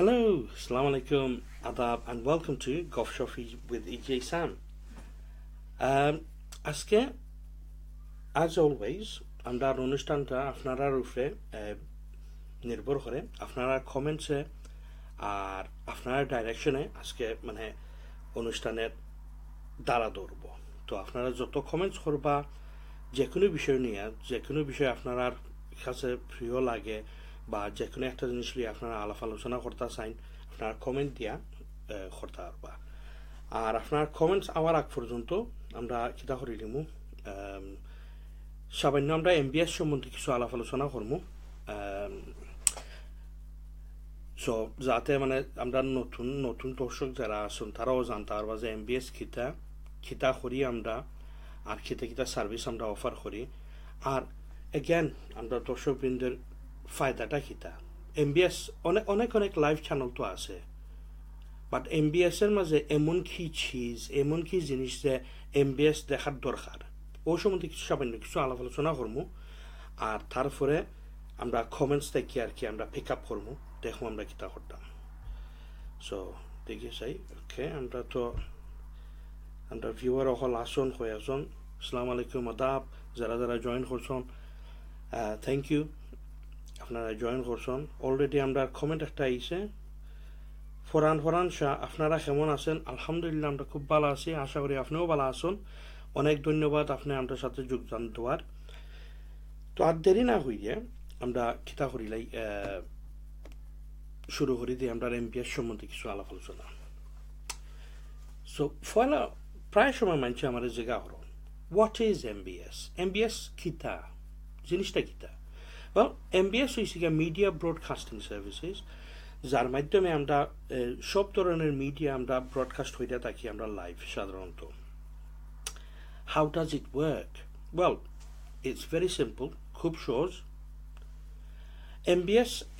Hello, Assalamu alaikum, adab, and welcome to Goff Shoff with EjaySam. আজকে as always আমরা অনুষ্ঠানটা আপনারা উপরে নির্ভর করে আপনারা কমেন্টসে আর আপনারা ডাইরেকশনে আজকে মানে অনুষ্ঠানের দ্বারা ধরব। তো আপনারা যত কমেন্টস করবা যে কোনো বিষয় নিয়ে যে কোনো বিষয় আপনার কাছে প্রিয় লাগে বা যে কোনো একটা জিনিস নিয়ে আপনারা আলাপ আলোচনা করতে চান আপনার কমেন্ট দিয়া করতে পারবা। আর আপনার কমেন্টস আওয়ার আগ পর্যন্ত আমরা কিতা করে নিমু সামান্য আমরা এমবিএস সম্বন্ধে কিছু আলাপ আলোচনা করবো। সো যাতে মানে আমরা নতুন নতুন দর্শক যারা আছেন তারাও জানতে পারবা যে এমবিএস খিতা করি আমরা আর খিতা সার্ভিস আমরা অফার করি। আর এগেন আমরা দর্শকবৃন্দের ফায়দাটা খিতা এমবিএস অনেক লাইভ চ্যানেল তো আছে, বাট এমবিএস এর মাঝে এমন কি জিনিস যে এমবিএস দেখার দরকার ওই সম্বন্ধে কিছু সামান্য কিছু আলাপ আলোচনা করবো। আর তারপরে আমরা কমেন্টস থেকে আর কি আমরা পিক আপ করবো, দেখবো আমরা কিতা করতাম। সো দেখি চাই ওকে আমরা ভিউয়ার অকল আসন হয়ে আসন। আসসালামু আলাইকুম, আদাব, যারা জয়েন করছেন থ্যাংক ইউ, আপনারা জয়েন করছেন। অলরেডি আমরা কমেন্ট একটা আইছে ফরান শাহ, আপনারা কেমন আছেন? আলহামদুলিল্লাহ আমরা খুব ভালো আছি, আশা করি আপনিও ভালো আছেন। অনেক ধন্যবাদ আপনি আমাদের সাথে যোগদান দেওয়ার। তো আর দেরি না হইয়ে আমরা কিতা করিলাই শুরু করি দিয়ে আমরা এমবিএস সম্বন্ধে কিছু আলাপ আলোচনা। সো ফলা প্রায় সময় মানছে আমার জায়গা হল হোয়াট ইজ এমবিএস কিতা জিনিসটা কিতা। Well, MBS হয়েছে মিডিয়া ব্রডকাস্টিং সার্ভিসেস, যার মাধ্যমে আমরা সব ধরনের মিডিয়া আমরা ব্রডকাস্ট হইতে থাকি আমরা লাইভ সাধারণত। How does it work? Well, it's very simple, খুব সহজ।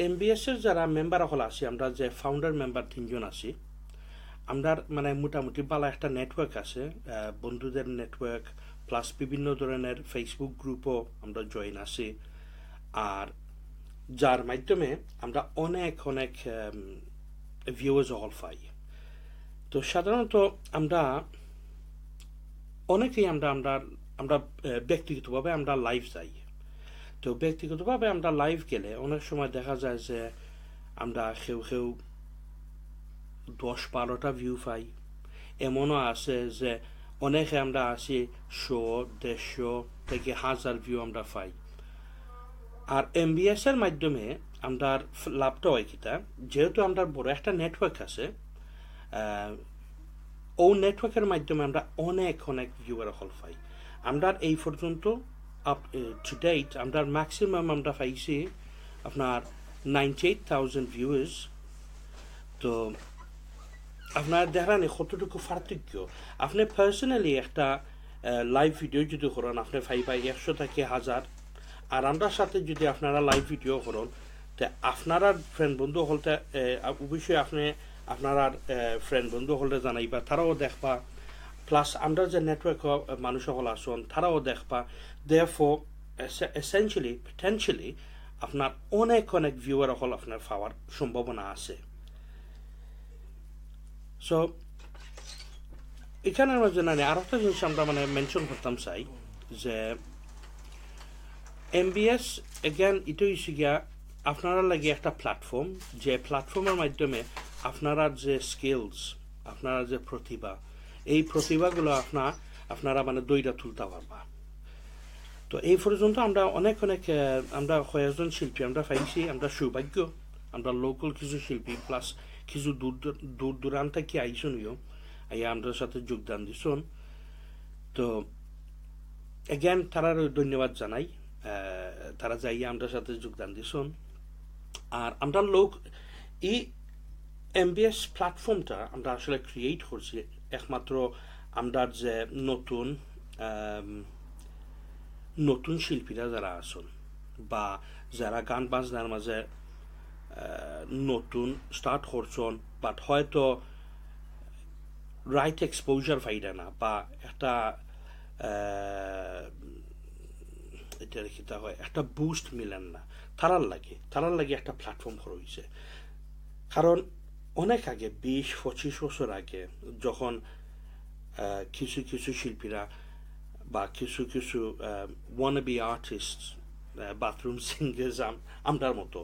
এমবিএস এর যারা মেম্বার হল আছি আমরা যে ফাউন্ডার মেম্বার 3 জন আছি, আমরা মানে মোটামুটি ভালো একটা নেটওয়ার্ক আছে, বন্ধুদের নেটওয়ার্ক প্লাস বিভিন্ন ধরনের ফেসবুক গ্রুপও আমরা জয়েন আছি। আর যার মাধ্যমে আমরা অনেক ভিউয়ার্স হল পাই। তো সাধারণত আমরা অনেকেই আমরা ব্যক্তিগতভাবে আমরা লাইভ যাই। তো ব্যক্তিগতভাবে আমরা লাইভ গেলে অনেক সময় দেখা যায় যে আমরা কেউ 10-12টা ভিউ পাই। এমনও আছে যে অনেকে আমরা আছি 100-150 থেকে 1000 ভিউ আমরা পাই। আর এমবিএস এর মাধ্যমে আমরা লাভটা হয় কিতা, যেহেতু আমরা বড় একটা নেটওয়ার্ক আছে, ও নেটওয়ার্কের মাধ্যমে আমরা অনেক ভিউয়ার হল পাই। আমরা এই পর্যন্ত টু ডেট আমরা ম্যাক্সিমাম আমরা পাইছি আপনার 98,000 ভিউয়ার্স। তো আপনার দেখানি কতটুকু পার্থক্য। আপনি পার্সোনালি একটা লাইভ ভিডিও যদি করেন আপনি পাই 100 থেকে 1000, আর আমরা সাথে যদি আপনারা লাইভ ভিডিও করেন তো আপনারা ফ্রেন্ড বন্ধু হলতে অবশ্যই আপনারা ফ্রেন্ড বন্ধু হলতে জানাইবা, তারাও দেখবা, প্লাস আমরা যে নেটওয়ার্ক মানুষ হল আসুন তারাও দেখবা। দেয়ারফর এসেনশিয়ালি পটেনশিয়ালি আপনার অনেক ভিউয়ার হল আপনার পাওয়ার সম্ভাবনা আছে। সো এখানে আমরা জানি আর একটা জিনিস আমরা মানে মেনশন করতাম চাই যে এমবিএস এগেন এটা হচ্ছে গিয়া আপনারা লাগে একটা প্ল্যাটফর্ম, যে প্ল্যাটফর্মের মাধ্যমে আপনারা যে স্কিলস আপনারা যে প্রতিভা এই প্রতিভাগুলো আপনারা মানে দইটা তুলতে পারবা। তো এই পর্যন্ত আমরা অনেক আমরা কয়েকজন শিল্পী আমরা পাইছি, আমরা সৌভাগ্য আমরা লোকাল কিছু শিল্পী প্লাস কিছু দূর দূরান্ত কি আইসনিও আইয়া আমাদের সাথে যোগদান দিছন। তো এগেন তারা ধন্যবাদ জানাই, তারা যাইয়া আমাদের সাথে যোগদান দিছন। আর আমরা এই এমবিএস প্ল্যাটফর্মটা আমরা আসলে ক্রিয়েট করছি একমাত্র আমরা যে নতুন শিল্পীরা যারা আছেন বা যারা গান বাজনার মাঝে নতুন স্টার্ট করছেন বাট হয়তো রাইট এক্সপোজার পাইরা না বা একটা এটা হয় একটা বুস্ট মিলেন না, তারার লাগে একটা প্ল্যাটফর্ম করা হয়েছে। কারণ অনেক আগে 20-25 বছর আগে যখন কিছু কিছু শিল্পীরা বা কিছু কিছু ওয়ানাবি আর্টিস্ট বাথরুম সিঙ্গার্স আমরার মতো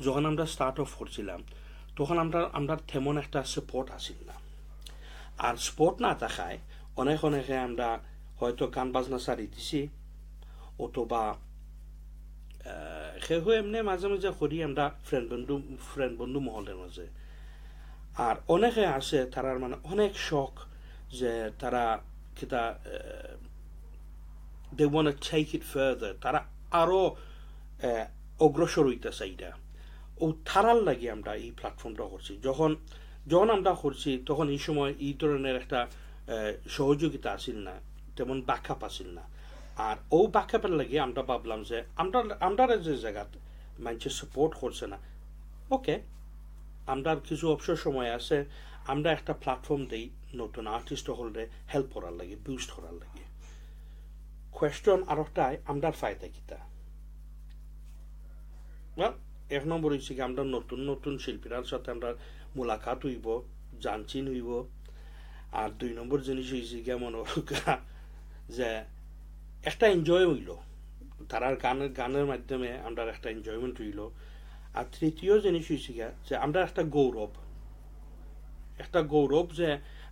যখন আমরা স্টার্ট অফ করছিলাম তখন আমরা তেমন একটা সাপোর্ট আসিল না আর স্পোর্ট না থাকায় অনেকে আমরা হয়তো গান বাজনা সারি দিছি অথবা সেও এমনি মাঝে মাঝে করি আমরা ফ্রেন্ড বন্ধু মহলের মাঝে আর অনেকে আছে তারার মানে অনেক শখ যে তারা কিতা they want to take it further তারা আরো অগ্রসর হইতে চাইরা ও তারার লাগে আমরা এই প্ল্যাটফর্মটা করছি যখন আমরা করছি তখন এই সময় এই ধরনের একটা সহযোগিতা আসিল না তেমন ব্যাকআপ আসিল না আর ও ব্যাকআপের লাগে আমরা ভাবলাম যে আমরা যে জায়গা মানুষের সাপোর্ট করছে না ওকে আমরা কিছু অবসর সময় আছে আমরা একটা প্ল্যাটফর্ম দেই নতুন আর্টিস্ট হলে হেল্প করার লাগে বুস্ট করার লাগে কোয়েশ্চন আরেকটাই আমরা ফায়দা কিতা এক নম্বর হয়েছে কি আমরা নতুন নতুন শিল্পীরার সাথে আমরা মোলাকাত হইব জানচিন হইব আর 2 নম্বর জিনিস হয়েছে কি মনে যে একটা এনজয় হইল তারার গানের মাধ্যমে আমরা একটা এনজয়মেন্ট হইল আর তৃতীয় জিনিস হয়েছে কি যে আমরা একটা গৌরব যে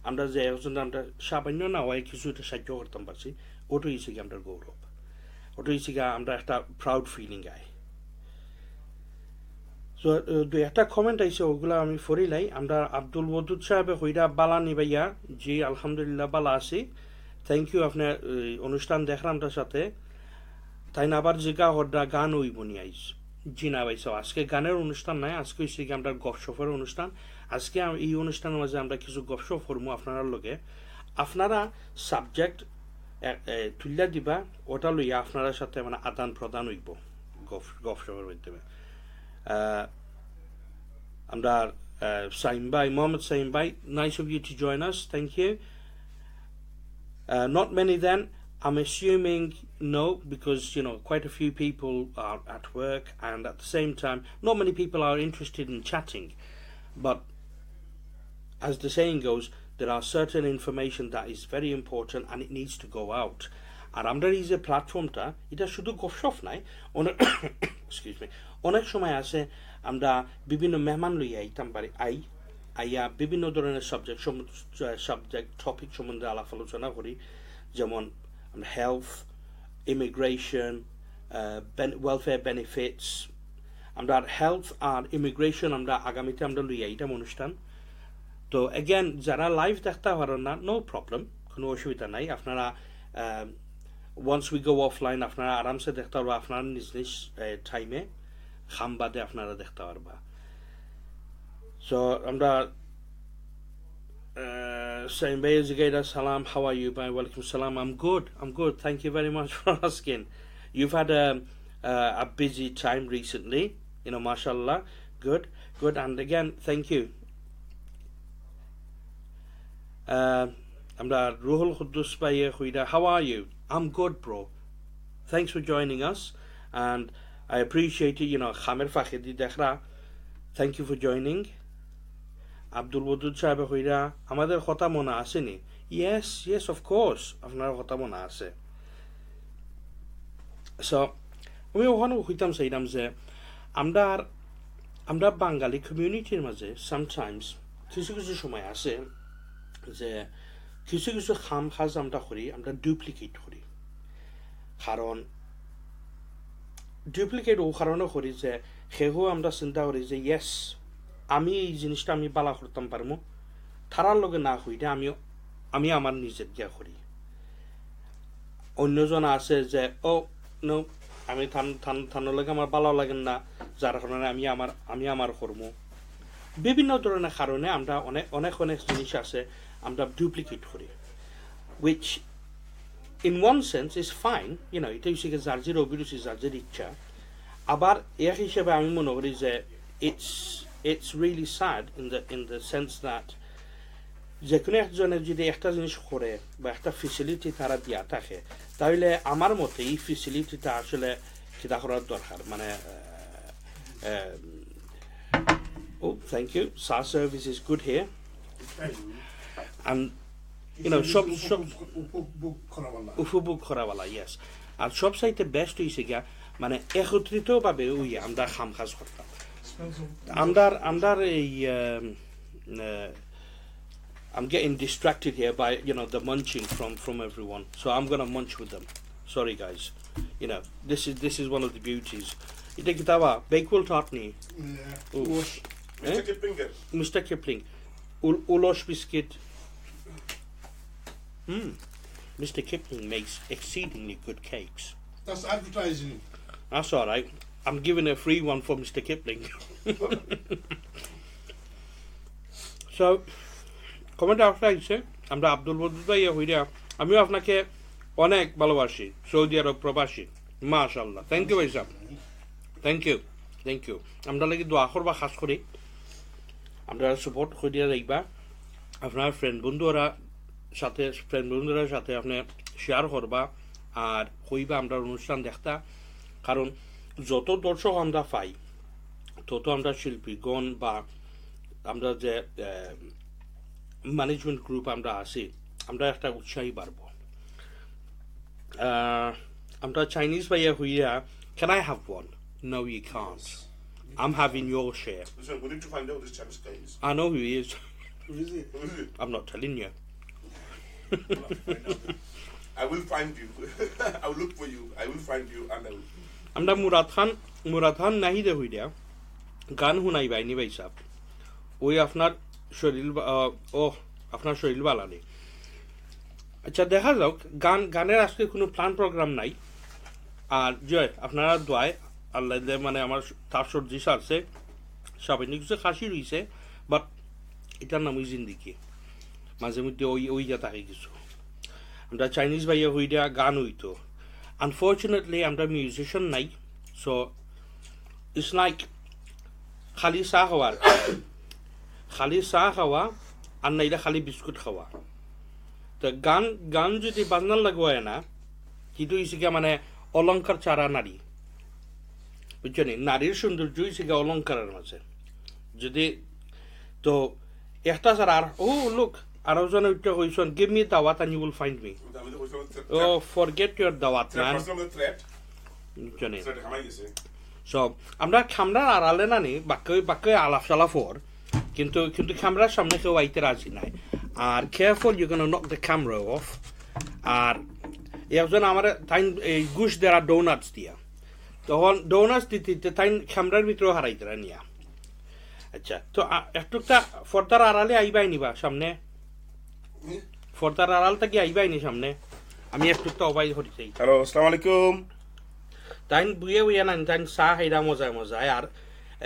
আমরা যে একজন আমরা সামান্য না হয় কিছু একটা সাহায্য করতাম পারছি ওটা হয়েছে কি আমরা গৌরব ওটা হয়েছে কি আমরা একটা প্রাউড ফিলিং আয় তো 2-1টা কমেন্ট আইছে ওগুলা আমি ফরিলাই আমরা আব্দুল ওয়াদুদ সাহেবে কইরা বালা নিবাইয়া জি আলহামদুলিল্লাহ বালা আছি থ্যাংক ইউ আপনার অনুষ্ঠান দেখলাম তার সাথে তাই না আবার জিগা হড্ডা গান হইব নি আইস জি না ভাই আজকে গানের অনুষ্ঠান নাই আজকে হচ্ছে কি আমরা গফ শফের অনুষ্ঠান আজকে এই অনুষ্ঠানের মাঝে আমরা কিছু গফ শফ করবো আপনার লগে আপনারা সাবজেক্ট তুলিয়া দিবা ওটা লইয়া আপনার সাথে মানে আদান প্রদান হইব গফ শফের মাধ্যমে আমরা Saim Bhai, Mohammed Saim Bhai, nice of you to join us, thank you. Not many then, I'm assuming no, because quite a few people are at work and at the same time not many people are interested in chatting, but as the saying goes, there are certain information that is very important and it needs to go out. আর আমরা এই যে প্ল্যাটফর্মটা এটা শুধু গপসপ নাই excuse me অনেক সময় আছে আমরা বিভিন্ন মেহমান লইয়া আইতাম পারি আইয়া বিভিন্ন ধরনের সাবজেক্ট টপিক সম্বন্ধে আলাপ আলোচনা করি যেমন আমরা হেলথ ইমিগ্রেশন ওয়েলফেয়ার বেনিফিটস আমরা হেলথ আর ইমিগ্রেশন আমরা আগামীতে আমরা লইয়া আইতাম অনুষ্ঠান তো এগেন যারা লাইভ দেখতে পারেন না নো প্রবলেম কোনো অসুবিধা নাই আপনারা once we go offline আপনারা আরামসে দেখতে পারবা আপনার নিজ নিজ টাইমে খাম বাদে আপনারা দেখতে পারবা সো আমরা Saim Bhai Jigaida Salam, how are you? Bhai Walaikum Salam, I'm good, thank you very much for asking. You've had a busy time recently, mashallah, good, and again, thank you. আমরা Ruhul Khuddus Bhai Khuida, how are you? I'm good, bro. Thanks for joining us, and I appreciate it. Khamer Fakhidi Dekhra, thank you for joining. Abdul Wadud Sahib Khuida, আমাদের কথা মনে আসেনি? Yes, of course. আপনার কথা মনে আছে. So, আমি ওখানে কইতাম চাইলাম যে আমরা বাঙালি কমিউনিটির মাঝে sometimes কিছু সময় আছে যে কিছু খাম খাজ আমরা করি আমরা ডুপ্লিকেট করি কারণ ডুপ্লিকেট ও কারণে করি যে সেও আমরা চিন্তা করি যে ইয়েস আমি এই জিনিসটা আমি বালা করতাম পারবো তারার লগে না হইলে আমি আমার নিজের গিয়া করি অন্যজন আছে যে নো আমি থানোর লগে আমার ভালো লাগেন না যার কারণে আমি আমার করবো বিভিন্ন ধরনের কারণে আমরা অনেক জিনিস আছে আমরা ডুপ্লিকেট করি which in one sense is fine এটা হচ্ছে যার অভিরুচি যার ইচ্ছা আবার এক হিসেবে আমি মনে করি যে it's really sad in the sense that যে কোনো একজনের যদি একটা জিনিস করে বা একটা ফেসিলিটি তারা দিয়া থাকে তাহলে আমার মতে এই ফেসিলিটিটা আসলে কিতা করার দরকার মানে Oh, thank you. Sa service is good here. And you know, shop উপভোগ করাওয়ালা, yes. আর সব সাইতে বেস্ট হইছে গিয়া মানে একত্রিত ভাবে ওই আমরা খাম খাজ করতাম আমদার এই I'm getting distracted here by the munching from everyone, so I'm gonna munch with them. Sorry guys, this is one of the beauties. Ita kitaba bakewell tartney. Mr. Kipling. Mr. Kipling. Ulosh biscuit. Mr. Kipling makes exceedingly good cakes. That's advertising. That's all right. I'm giving a free one for Mr. Kipling. So, comment after I say, আমরা আব্দুল বদুদ ভাই হইরা আমিও আপনাকে অনেক ভালোবাসি Saudi আরব প্রবাসী মাশাআল্লাহ thank you ভাই সাহেব থ্যাংক ইউ আমরা লাগি দোয়া করবা খাস করে আমরা সাপোর্ট করিয়া রাখবা আপনার ফ্রেন্ড বন্ধুরা সাথে আপনি শেয়ার করবা আর কইবা আমরা অনুষ্ঠান দেখতা কারণ যত দর্শক আমরা পাই তত আমরা শিল্পীগণ বা আমরা যে ম্যানেজমেন্ট গ্রুপ আমরা আছি আমরা একটা উৎসাহী বাড়বো আমরা চাইনিজ ভাইয়া হইয়া can I have one? No you can't. I'm having your share. Listen, we need to find out who this Chinese guy is. I know who he is. Who is it? I'm not telling you. I will find you. I will look for you. I will find you and I will. আমরা মুরাদ খান নাহিদে হইয়া গান শুনাই বাইনি ভাই সাহেব ওই আপনার শরীর বালা নেই আচ্ছা দেখা যাক গানের আজকে কোনো প্ল্যান প্রোগ্রাম নাই আর জয় আপনারা দোয়ায় আল্লাহ মানে আমার তার সর্দি সারছে সাবেনি কিছু খাসি রয়েছে বাট এটার নাম ওই জিন্দিগি মাঝে মধ্যে ওই যা থাকে কিছু আমরা চাইনিজ ভাইয়া হইয়া গান হইতো আনফর্চুনেটলি আমরা মিউজিশিয়ান নাই সো ইটস লাইক খালি চাহ খাওয়া আর নাইলে খালি বিস্কুট খাওয়া তো গান যদি বাজনার লাগোয় না কিন্তু ইসিকা মানে অলংকার চারা নারী বুঝছো নি নারীর সৌন্দর্য ইসিকা অলংকারের মাঝে যদি তো একটা স্যার আর লুক আরো জন উঠে কইছেন গিভ মি দাওয়াত and you will find me forget your দাওয়াত man বুঝছো নি সো আমরা খামরার আড়ালে নানি বাক্য আলাপ সালাফর কিন্তু ক্যামেরার সামনে কেউ আইতে রাজি নাই আর careful you gonna knock the camera off আর একজন আমার তাই এই গুশ দেরা ডোনাটস দিয়া তখন ডোনাটস দিতে তাই ক্যামেরার ভিতরেও হারাইতে নিয়া আচ্ছা তো একটুটা ফর্দার আড়ালে আইবাই নিবা সামনে ফর্দার আড়াল থেকে আইবাই নি সামনে আমি একটুটা অবাই হতে চাই হ্যালো আসসালামু আলাইকুম তাই বুয়ে না তাই চাহ খাইরা মজায় আর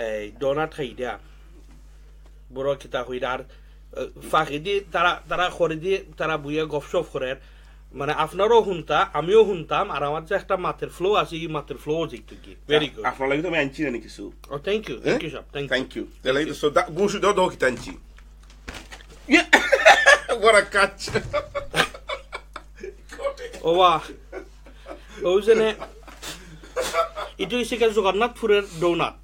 এই ডোনাট খাইরা বড় কিতা হইরা আর ফাঁকি দিয়ে তারা করে দিয়ে তারা বুয়ে গফসফ করে মানে আপনারও শুনতা আমিও শুনতাম আর আমার যে একটা মাতের ফ্লো আছে এই মাতের ফ্লো জিতু কি ভেরি গুড আপনার লাগি তো আমি আনছি না কিছু ও থ্যাংক ইউ সব থ্যাংক ইউ তাহলে সো দা গুশু দাও কি আনছি what a catch ওয়া ওজনে এটা হইছে কে জগন্নাথপুরের ডোনাট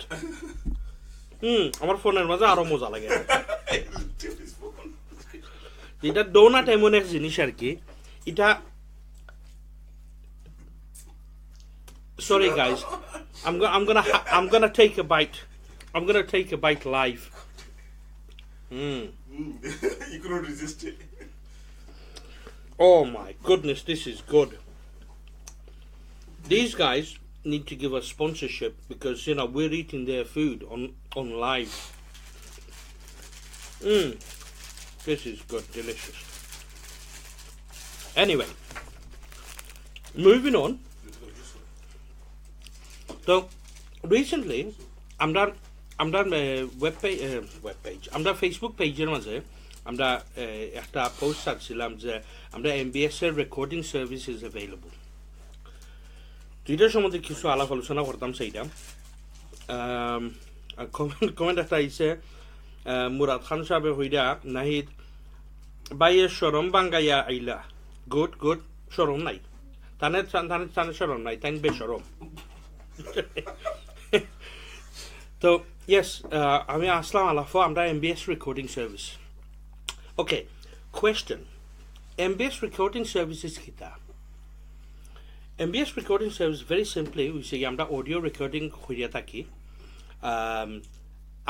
আমার ফোনের মাঝে আরো মজা লাগে এটা ডোনাট এমন এক জিনিস আর কি এটা sorry guys I'm gonna take a bite live you couldn't resist it oh my goodness this is good these guys need to give us sponsorship because we're eating their food on live this is good delicious anyway moving on so recently I'm done web page আমরা Facebook পেজের মাঝে আমরা একটা post ছাড়ছিলাম যে আমরা MBS এর recording service is available দুইটার সম্বন্ধে কিছু আলাপ আলোচনা করতাম সেইটা কমেন্ট একটা আইছে মুরাদ খান সাহেব হইরা নাহিদ বাইয়ের শরম বাঙ্গাইয়া আইলা গুড শরম নাই তানে শরম নাই তাই বেশরম তো Yes, আমি আসলাম আলাফো আমরা MBS recording service. Okay, question. MBS recording services kita. MBS recording service very simply we say আমরা audio recording করিয়া থাকি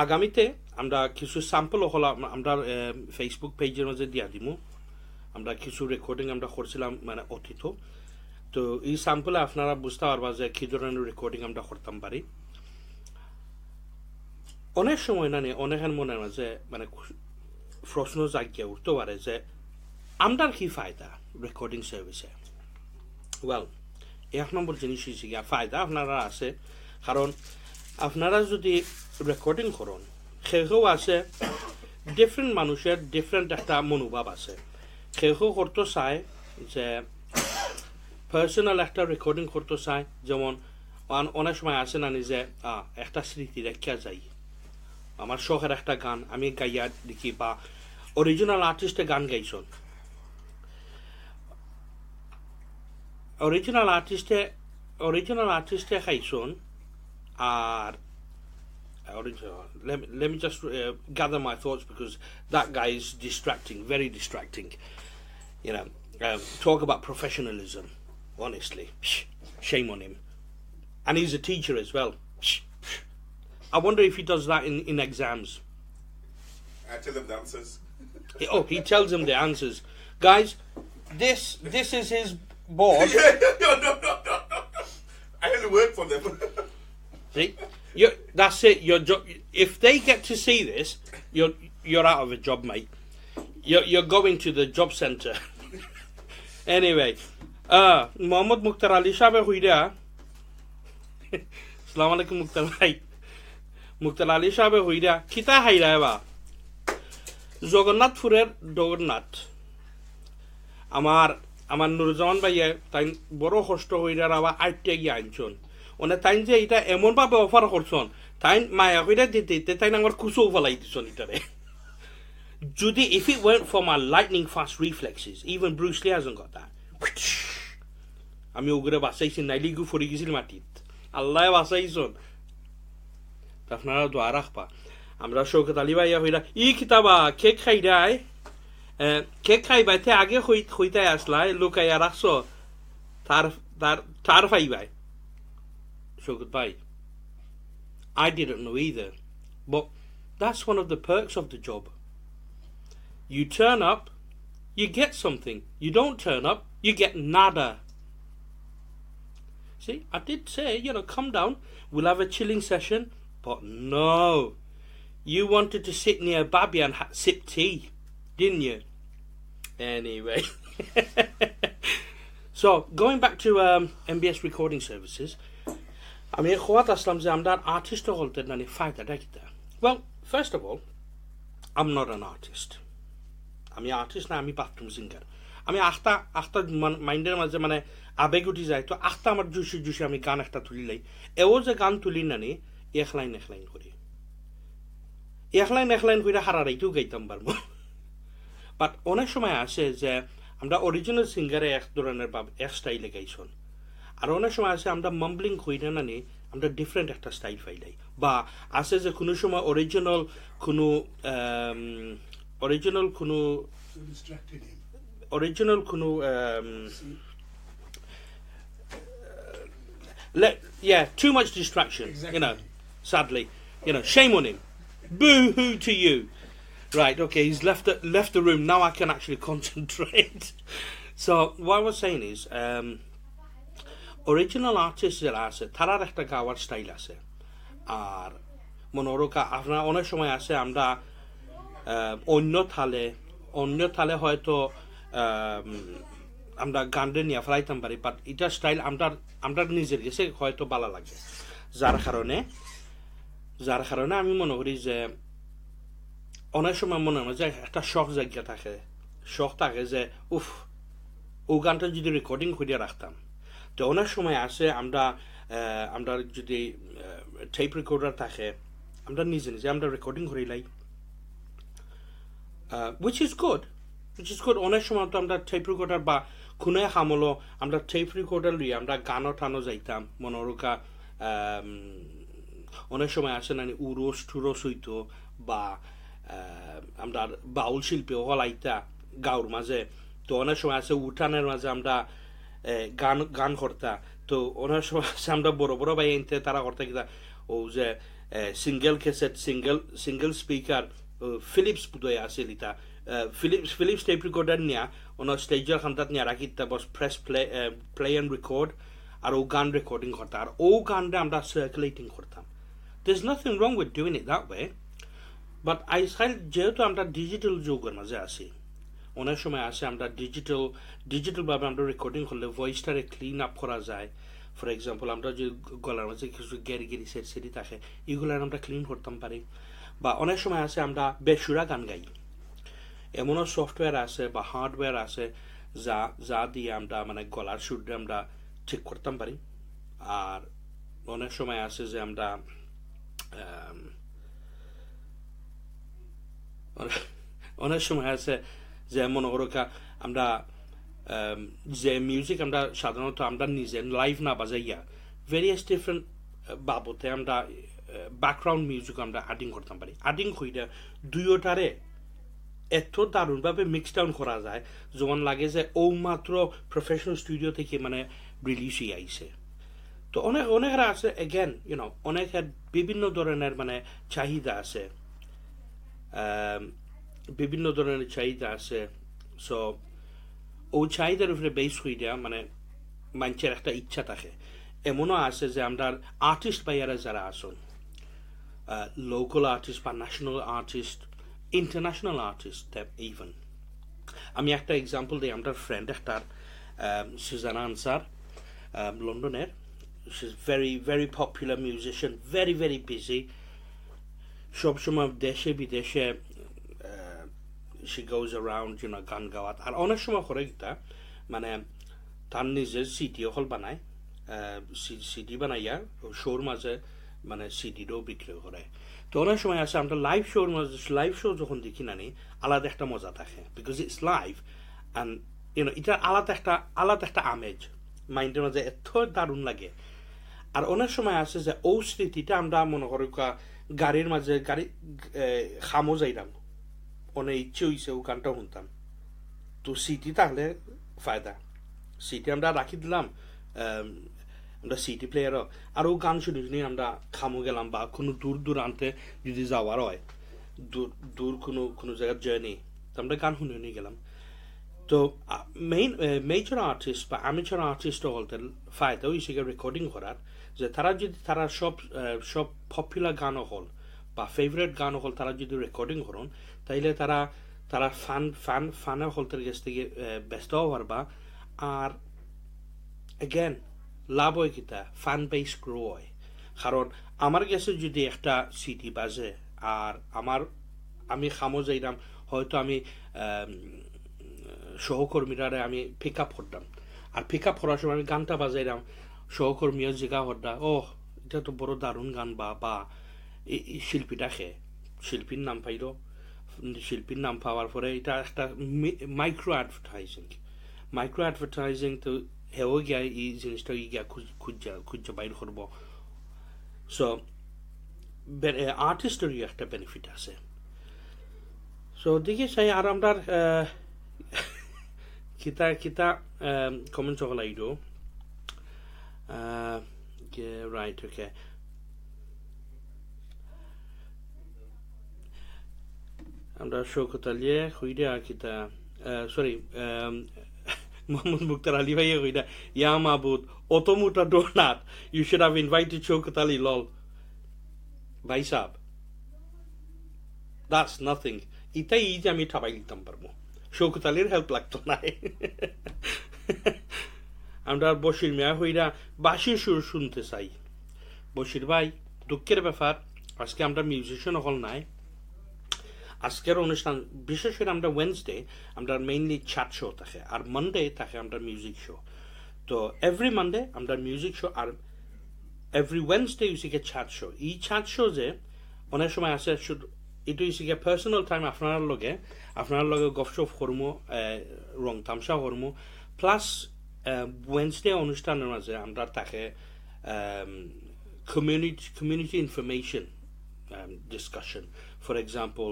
আগামীতে আমরা কিছু স্যাম্পল হল আমরা ফেসবুক পেজের মধ্যে দিয়া দিমু আমরা কিছু রেকর্ডিং আমরা করছিলাম মানে অতীত তো এই স্যাম্পলে আপনারা বুঝতে পারবা যে কি ধরনের রেকর্ডিং আমরা করতাম পারি অনেক সময় না অনেকের মনের মাঝে মানে প্রশ্ন জাগিয়ে উঠতে পারে যে আমরার কি ফায়দা রেকর্ডিং সার্ভিসে ওয়েল এক নম্বর জিনিস হচ্ছে গিয়া ফায়দা আপনারা আছে কারণ আপনারা যদি রেকর্ডিং করুন সেও আছে ডিফারেন্ট মানুষের ডিফারেন্ট একটা মনোভাব আছে সেও করতে চায় যে পার্সোনাল একটা রেকর্ডিং করতে চায় যেমন অনেক সময় আছে না যে একটা স্মৃতি রেখা যাই আমার শখের একটা গান আমি গাইয়া দেখি বা অরিজিনাল আর্টিস্টে গান গাইছন original artist খাইছন R let me just gather my thoughts because that guy is distracting, very distracting. You know, talk about professionalism. Honestly, shame on him. And he's a teacher as well. I wonder if he does that in exams. I tell them the answers. He tells them the answers. Guys, this is his board. No. I had to work for them. See, that's it. Your job. If they get to see this, you're out of a job, mate. You're going to the job centre. Anyway, Mohammad Mukhtar Ali Shah huida. Assalamu alaikum Mukhtar bhai. Mukhtar Ali Shah huida. Kita haira ba. জগন্নাথপুরের Jagannath আমার নুরজামান ভাইয়া তাই বড় কষ্ট হইরা আবার আইটে গিয়ে আনছন one তাই যে এটা এমনভাবে অফার করছন তাই মায়া হইরা দিতে তাই আমার কুচো ফেলাই দিছন এটারে যদি if it weren't for my lightning fast reflexes even Bruce Lee hasn't got that আমি ওগুলো বাঁচাইছি নাইলে গু ফরি গেছিল মাটিত আল্লাহ বাঁচাইছন আপনারা দোয়া রাখবা আমরা শৌকত আলী ভাইয়া হইরা ই কিতাবা কেক খাই দেয় কেক খাইবাইতে আগে হইতে আসলাই লুকাইয়া রাখছো তার ফাইবাই শৌকত ভাই I didn't know either but that's one of the perks of the job you turn up you get something you don't turn up you get nada see I did say come down we'll have a chilling session but no you wanted to sit near Babby and sip tea, didn't you? Anyway. So, going back to MBS recording services, I mean, what Aslam Zamdar artist or nani fayda dakita. Well, first of all, I'm not an artist. I'm an artist na I'm bathroom singer. আমি আখটা মাইন্ডের মাঝে মানে আবেগ উঠি যায় তো আখটা আমার juicy আমি গান একটা তুলিলাই এও যে গান তুলি নানি এক লাইন করি এক লাইন করে হারারাইতেও গাইতাম পারবো বাট অনেক সময় আসে যে আমরা অরিজিনাল সিঙ্গারে এক ধরনের এক স্টাইলে গাইছন আর অনেক সময় আসে আমরা মাম্বলিং কইরা নানি আমরা ডিফারেন্ট একটা স্টাইল পাইলাই বা আসে যে কোনো সময় অরিজিনাল কোনো too much distraction exactly. Sadly shame on him boo-hoo to you right okay he's left the room now I can actually concentrate so what I was saying is original artists আছে তারার একটা গাওয়ার style আছে আর মনোরকা আপনারা অনেক সময় আছে আমরা অন্য থালে হয়তো আমরা গানটা নিয়ে ফেলাইতাম পারি বাট এটা স্টাইল আমরা নিজের কাছে হয়তো ভালো লাগে যার কারণে আমি মনে করি যে অনেক সময় মনে হয় যে একটা শখ থাকে যে ও গানটা যদি রেকর্ডিং করে রাখতাম তো অনেক সময় আসে আমরা যদি টেপ রেকর্ডার থাকে আমরা নিজে আমরা রেকর্ডিং করে লাই which is good অনেক সময় তো আমরা টেপ রেকর্ডার বা কোনো হামলো আমরা টেপ রেকর্ডার লইয়া আমরা গানও টানো যাইতাম মনোরকা অনেক সময় আসে না উরস টুরস হইতো বা আমরা বাউল শিল্পী হলাইতা গাঁর মাঝে তো অনেক সময় আছে উঠানের মাঝে আমরা গান গান করতা তো অনেক সময় আছে আমরা বড় বড় ভাই আনতে তারা করতে কিনা ও যে single cassette single speaker Philips বোধহয় আছে লিতা ফিলিপস টেপ রেকর্ডার নিয়া ওনার স্টেজের খান্তাত নিয়া রাখিতা বস প্রেস প্লে অ্যান্ড রেকর্ড আর ও গান রেকর্ডিং করতাম আর ও গানটা আমরা সার্কুলেটিং করতাম there's nothing wrong with doing it that way but I felt যেহেতু আমরা ডিজিটাল যুগের মাঝে আছি অনেক সময় আসে আমরা ডিজিটাল ভাবে আমরা রেকর্ডিং করলে ভয়েসটারে ক্লিন আপ করা যায় ফর এক্সাম্পল আমরা যে গলার মাঝে কিছু গেরি সেরি থাকে এগুলো আমরা ক্লিন করতাম পারি বা অনেক সময় আছে আমরা বেসুরা গান গাই এমনও সফটওয়্যার আছে বা হার্ডওয়্যার আছে যা দিয়ে আমরা মানে গলার সুরটা আমরা ঠিক করতাম পারি আর অনেক সময় আছে যে আমরা অনেক সময় আছে যে মনে করো আমরা যে মিউজিক আমরা সাধারণত আমরা নিজে লাইভ না বাজাইয়া ভেরিয়াস ডিফারেন্ট বাবদে আমরা ব্যাকগ্রাউন্ড মিউজিক আমরা অ্যাডিং করতাম পারি অ্যাডিং হইলে দুইটারে এত দারুণভাবে মিক্স ডাউন করা যায় যেমন লাগে যে ও মাত্র প্রফেশনাল স্টুডিও থেকে মানে রিলিজই আইছে তো অনেকের আছে এগেন অনেকের বিভিন্ন ধরনের মানে চাহিদা আছে বিভিন্ন ধরনের চাহিদা আছে সো ও চাহিদার উপরে বেস হইয়া মানে মানুষের একটা ইচ্ছা থাকে এমনও আছে যে আমরা আর্টিস্ট ভাইয়ারা যারা আসুন লোকাল আর্টিস্ট বা national artist international artist even আমি একটা এক্সাম্পল দিই আমার ফ্রেন্ড একটা সুজানা আনসার লন্ডনের she's very popular musician very busy সবসময় দেশে বিদেশে she goes around গান গাওয়াত আর অনেক সময় করে গিতা মানে তার নিজের সিডি হল বানায় সিডি বানাইয়া শোর মাঝে মানে সিডিরও বিক্রি করে তো অনেক সময় আছে আমরা লাইভ শো যখন দেখি নানি আলাদা একটা মজা থাকে বিকজ ইটস লাইভ অ্যান্ড এটা আলাদা একটা আমেজ মাইন্ডের মাঝে এত দারুণ লাগে আর অনেক সময় আছে যে ও স্মৃতিটা আমরা মনে করি গাড়ির মাঝে খামো যাইলাম অনেক ইচ্ছে হইছে ও গানটা শুনতাম তো সিটি তাহলে ফায়দা সিটি আমরা রাখি দিলাম আমরা সিটি প্লেয়ারও আর ও গান শুনি আমরা খামো গেলাম বা কোনো দূরান্তে যদি যাওয়ার হয় দূর কোনো জায়গার জার্নি তো আমরা গান শুনে নিয়ে গেলাম তো মেজর আর্টিস্ট বা অ্যামেচার আর্টিস্ট বলতে ফায়দা হয়েছে রেকর্ডিং করার যে তারা সব পপুলার গানও হল বা ফেভারিট গানও হল তারা যদি রেকর্ডিং করুন তাইলে তারা ফানের হলতের কাছ থেকে ব্যস্ত হওয়ার বা আর এগেন লাভ হয় কিতা ফান বেস গ্রো হয় কারণ আমার কাছে যদি একটা সিটি বাজে আর আমি খামো যাইলাম হয়তো আমি সহকর্মীরারে আমি পিক আপ করতাম আর পিক আপ করার সময় আমি গানটা বাজাইলাম সহকর্মীও জিগা হরদা এটা তো বড় দারুণ গান বা শিল্পীর নাম পাইল শিল্পীর নাম পাওয়ার পরে এটা একটা মাইক্রো অ্যাডভার্টাইজিং তো হেও গিয়া এই জিনিসটা গিয়া খুঁজা বাইর করব সো আর্টিস্টেরই একটা বেনিফিট আছে সো দেখি চাই আর আমরা kita comment সকল আইডো right okay আমরা শৌকত আলিয়ে হইডা কিতা সরি মোহাম্মদ মুক্তার আলী ভাইয়া হইডা ইয়া মাহবুদ অত মোটা doughnut you should have invited Shaukat Ali লল ভাই সাহেব that's nothing ইতাই যে আমি ঠাবাই দিতাম পারবো শৌকত আলীর হেল্প লাগতো না আমরা বশির মিয়া হইরা বাঁশির সুর শুনতে চাই বশির ভাই দুঃখের ব্যাপার আজকে আমরা মিউজিশিয়ান হল নাই আজকের অনুষ্ঠান বিশেষ করে আমরা ওয়েনসডে আমরা মেইনলি চ্যাট শো থাকে আর মানডে থাকে আমরা মিউজিক শো তো এভরি মানডে আমরা মিউজিক শো আর এভরি ওয়েনসডে ইউসিকে চ্যাট শো এই চ্যাট শো যে অনেক সময় আছে এটা ইউসিকে পার্সোনাল টাইম আপনার লগে গফ শফ করমু রং তামসা করমু প্লাস ওয়েনসডে অনুষ্ঠানের মাঝে আমরা তাকে community information discussion. For example,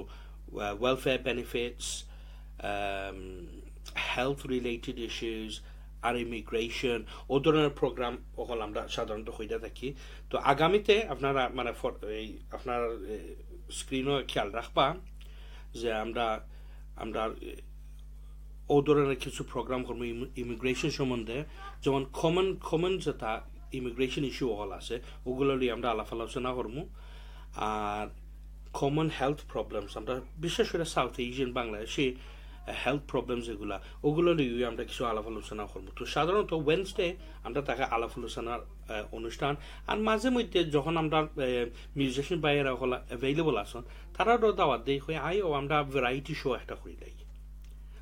welfare benefits, health related issues, R immigration ও ধরনের প্রোগ্রাম ওগুলো আমরা সাধারণত হইতে থাকি। তো আগামীতে আপনারা মানে আপনার স্ক্রিনও খেয়াল রাখবা যে আমরা ও ধরনের কিছু প্রোগ্রাম করবো ইমিগ্রেশন সম্বন্ধে, যেমন কমন যেটা ইমিগ্রেশন ইস্যু হল আছে ওগুলো নিয়ে আমরা আলাপ আলোচনা করবো। আর কমন হেলথ প্রবলেমস আমরা বিশেষ করে সাউথ এশিয়ান বাংলাদেশে হেলথ প্রবলেমস এগুলা ওগুলো নিয়ে আমরা কিছু আলাপ আলোচনা করবো। তো সাধারণত ওয়েডনেসডে আমরা তাকে আলাপ আলোচনার অনুষ্ঠান, আর মাঝে মধ্যে যখন আমরা মিউজিশিয়ান বাইরা হল অ্যাভেলেবল আসন তারাও দাওয়াত দেই হয়ে আই ও আমরা ভ্যারাইটি শো একটা করি লাই।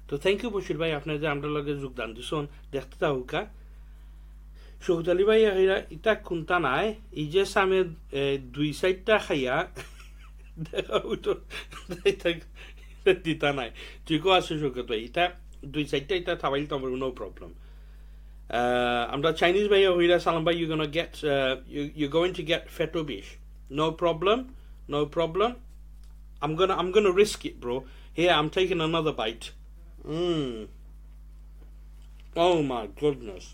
তো থ্যাংক ইউ বশির ভাই, আপনার যে আমরা লগে যোগদান দিছেন দেখতে থাকুকা। শহীদ আলী ভাই ইটা কোনটা নাই EjaySamে 2-4টা খাইয়া দেখা হইতো দিতা নাই, ঠিকও আছে শৌকত ভাই, এটা 2-4টা এটা থাবাইল তো আমার নো প্রবলেম। আমরা চাইনিজ ভাইয়া হইরা সালাম ভাই, you're going to get fetobish, no problem. I'm gonna risk it, bro. Here, I'm taking another bite. Oh my goodness,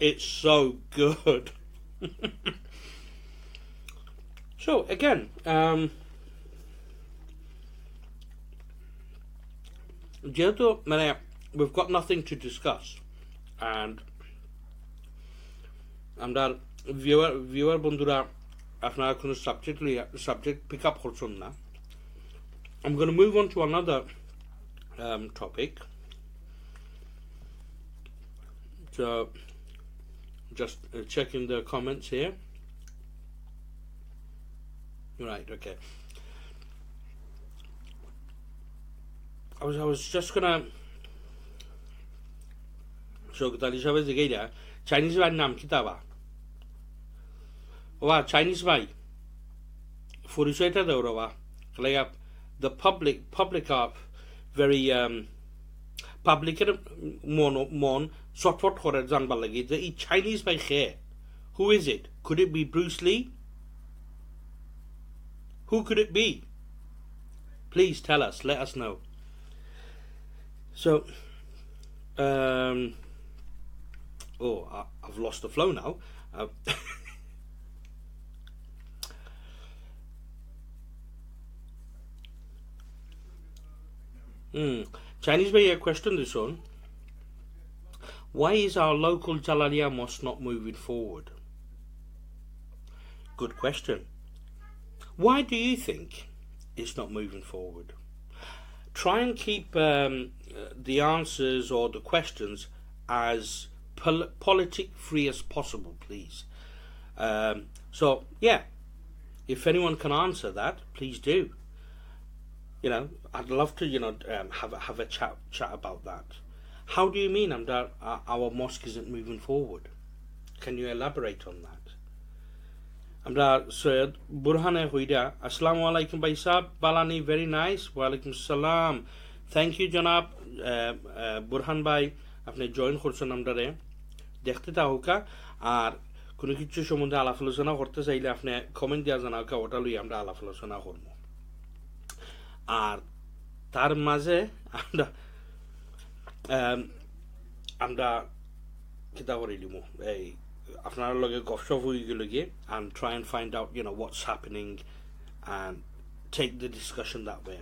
it's so good. So again, যেহেতু মানে we've got nothing to discuss and আমরা viewer বন্ধুরা আপনারা কোনো subject pick up করছেন না, I'm going to move on to another topic. So just checking the comments here. Right, okay. I was just gonna Shaukat Ali সাহেবের জিগাইরা Chinese ভাইয়ের নাম কি তাবা? ওয়া চাইনিজ ভাই পরিচয়টা দেও রে বা like the public are very public মন ছটফট করে জানবার লাগি যে এই চাইনিজ ভাই খে, who is it? Could it be Bruce Lee? Who could it be? Please tell us, let us know. So I've lost the flow now. Chinese bay, a question this on. Why is our local Jalalia mosque not moving forward? Good question. Why do you think it's not moving forward? Try and keep the answers or the questions as politic free as possible, please. So yeah, if anyone can answer that, please do. I'd love to have a chat about that. How do you mean our mosque isn't moving forward? Can you elaborate on that? আমরা সৈয়দ বুরহানে হইরা আসসালামু আলাইকুম ভাই সাহেব বালানি, very nice. ওয়ালাইকুম সালাম, thank you জনাব বুরহান ভাই, আপনি জয়েন করছেন আমরারে দেখতে থাকুকা। আর কোনো কিছু সম্বন্ধে আলাপ আলোচনা করতে চাইলে আপনি কমেন্ট দেওয়া জানাওকা, ওটা লই আমরা আলাপ আলোচনা করবো। আর তার মাঝে আমরা কিতা করে দিব এই আপনার লগে Goff Shoff হয়ে গেল গিয়ে and try and find out what's happening and take the discussion that way.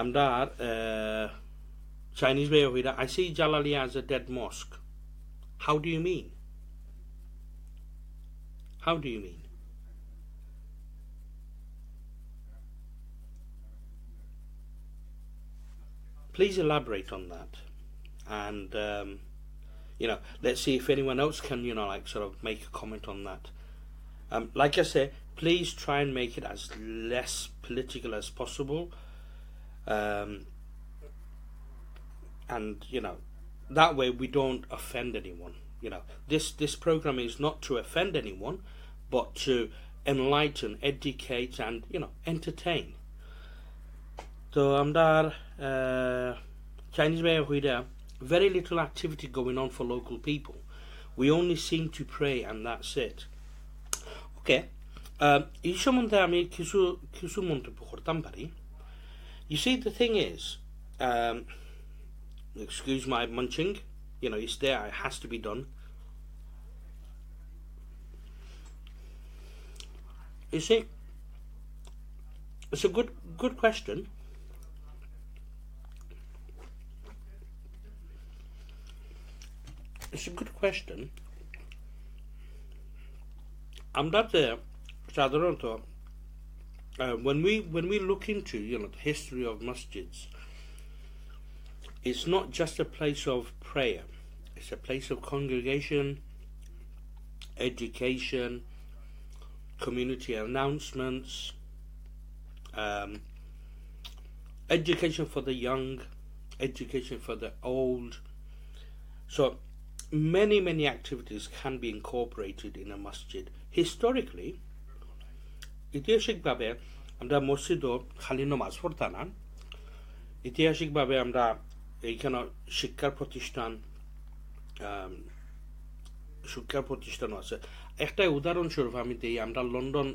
আমরা Chinese way of it, I see Jalalia as a dead mosque. How do you mean? How do you mean? Please elaborate on that, and let's see if anyone else can sort of make a comment on that. Like I say, please try and make it as less political as possible, and that way we don't offend anyone. This program is not to offend anyone, but to enlighten, educate, and entertain. So Chinese way of very little activity going on for local people. We only sing to pray and that's it. Okay. এই সম্বন্ধে আমি কিছু কিছু মন্তব্য করতাম পারি. You see, the thing is, excuse my munching, you know, it's there, it has to be done. You see, it's a good question. It's a good question. I'm not there. When we look into, you know, the history of masjids, it's not just a place of prayer. It's a place of congregation, education, community announcements, education for the young, education for the old. So many activities can be incorporated in a masjid. Historically, ঐতিহাসিকভাবে আমরা মসজিদও খালি নামাজ পড়তাম না. ঐতিহাসিকভাবে আমরা এইখানে শিক্ষার প্রতিষ্ঠানও আছে. একটা উদাহরণস্বরূপ আমি দিই. আমরা লন্ডন,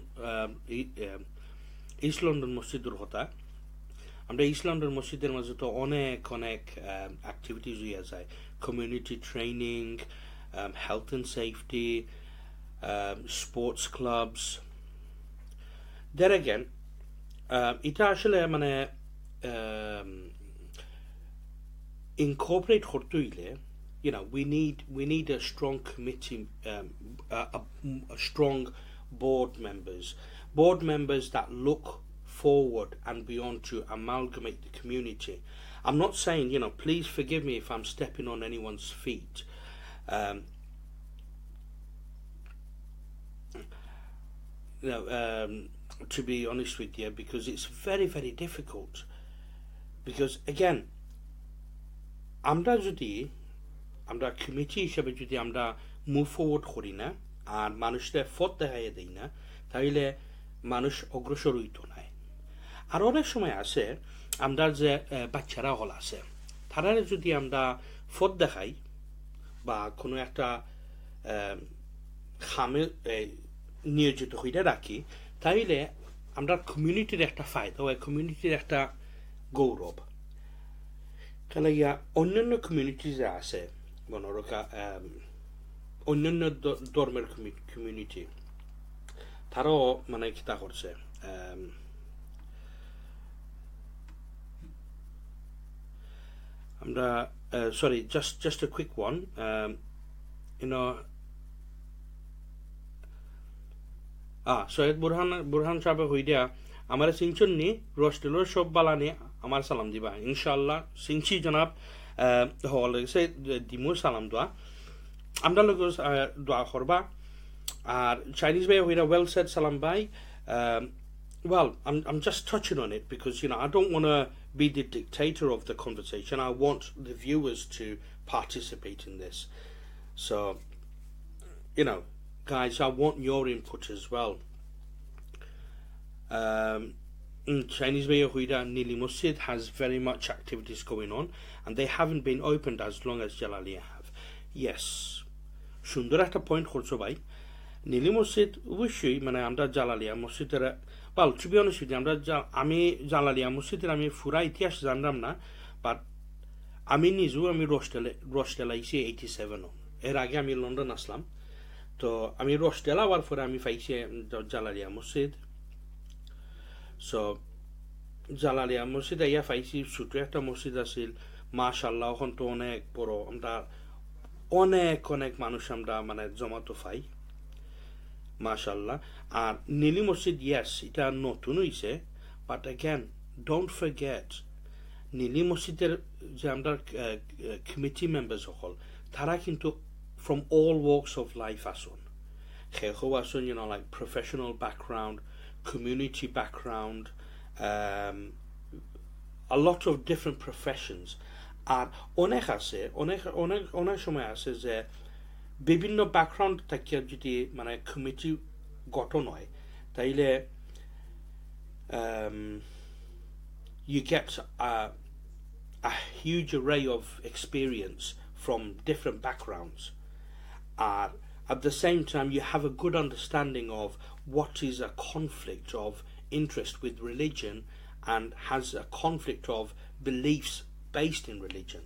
ইস্ট লন্ডন মসজিদের কথা. আমরা ইস্ট লন্ডন মসজিদের মাঝে তো অনেক অ্যাক্টিভিটিস হইয়া যায়. Community training, health and safety, sports clubs. There again, এটা আসলে মানে incorporate করতে হইলে, you know, we need a strong committee, a strong board members that look forward and beyond to amalgamate the community. I'm not saying, you know, please forgive me if I'm stepping on anyone's feet. You know, to be honest with you, because it's very difficult. Because again, আমরা committee হিসেবে যদি আমরা move forward করি না আর মানুষদের পথ দেখাইয়া দিই না, তাহলে মানুষ অগ্রসর হইতো না. আর অনেক সময় আছে আমরা যে বাচ্চারা হল আছে, তারা যদি আমরা পথ দেখাই বা কোনো একটা খামে নিয়োজিত হইতে রাখি, তাইলে আমরা কমিউনিটির একটা ফায়দা হয়, কমিউনিটির একটা গৌরব. কেন ইয়া অন্যান্য কমিউনিটি যে আছে, মনোরকা অন্যান্য ধর্মের কমিউনিটি, তারাও মানে কিতা করছে, আমরা sorry, just a quick one, you know, Syed Burhan সাহেব হইয়া আমার সিংচন নি রোস্টেলোর সব বালানি আমার সালাম দিবা ইনশাআল্লাহ. সিংচি জনাব হল গেছে দিমু সালাম দোয়া, আমরা লোক দোয়া করবা. আর চাইনিজ ভাই হইয়া well said সালাম ভাই. Well, I'm just touching on it because, you know, I don't want to be the dictator of the conversation. I want the viewers to participate in this. So, you know, guys, I want your input as well. Chinese Bay Huida Nili Masjid has very much activities going on, and they haven't been opened as long as Jalaliya have. Yes, সুন্দর একটা point করছো ভাই. নীলি মসজিদ অবশ্যই মানে আমরা জালালিয়া মসজিদের, well, to be honest with you, আমি জালালিয়া মসজিদের আমি পুরা ইতিহাস জানলাম না, বাট আমি নিজেও আমি রোস্টেল আইছি 87 এর আগে আমি লন্ডন আসলাম. তো আমি রোস্টেল আবার পরে আমি পাইছি জালালিয়া মসজিদ. সো জালালিয়া মসজিদ আইয়া পাইছি, ছোট একটা মসজিদ আছিল, মাশাআল্লাহ এখন তো অনেক বড়. আমরা অনেক মানুষ আমরা মানে জমাতো পাই, মাশাআল্লাহ. আর নীলি মসজিদ, ইয়েস, এটা নতুন হইছে, but again don't forget Neeli মসজিদের যে আমরা কমিটি মেম্বার্স সকল, তারা কিন্তু from all walks of life asun. You know, like professional background, community background, a lot of different professions. আর অনেক সময় আছে যে বিভিন্ন ব্যাকগ্রাউন্ড থেকে যদি মানে কমিটি গঠন হয়, তাইলে you get a huge array of experience from different backgrounds. are at the same time you have a good understanding of what is a conflict of interest with religion and has a conflict of beliefs based in religion.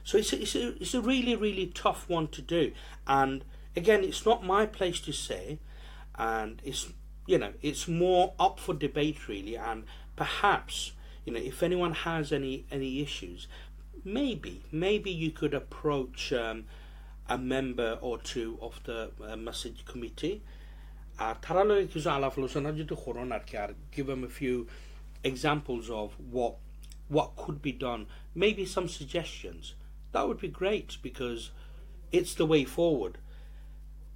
So it's a really, really tough one to do. And again, it's not my place to say, and it's more up for debate really. And perhaps, if anyone has any issues, maybe you could approach a member or two of the Masjid committee. Give them a few examples of what could be done, maybe some suggestions. That would be great, because it's the way forward.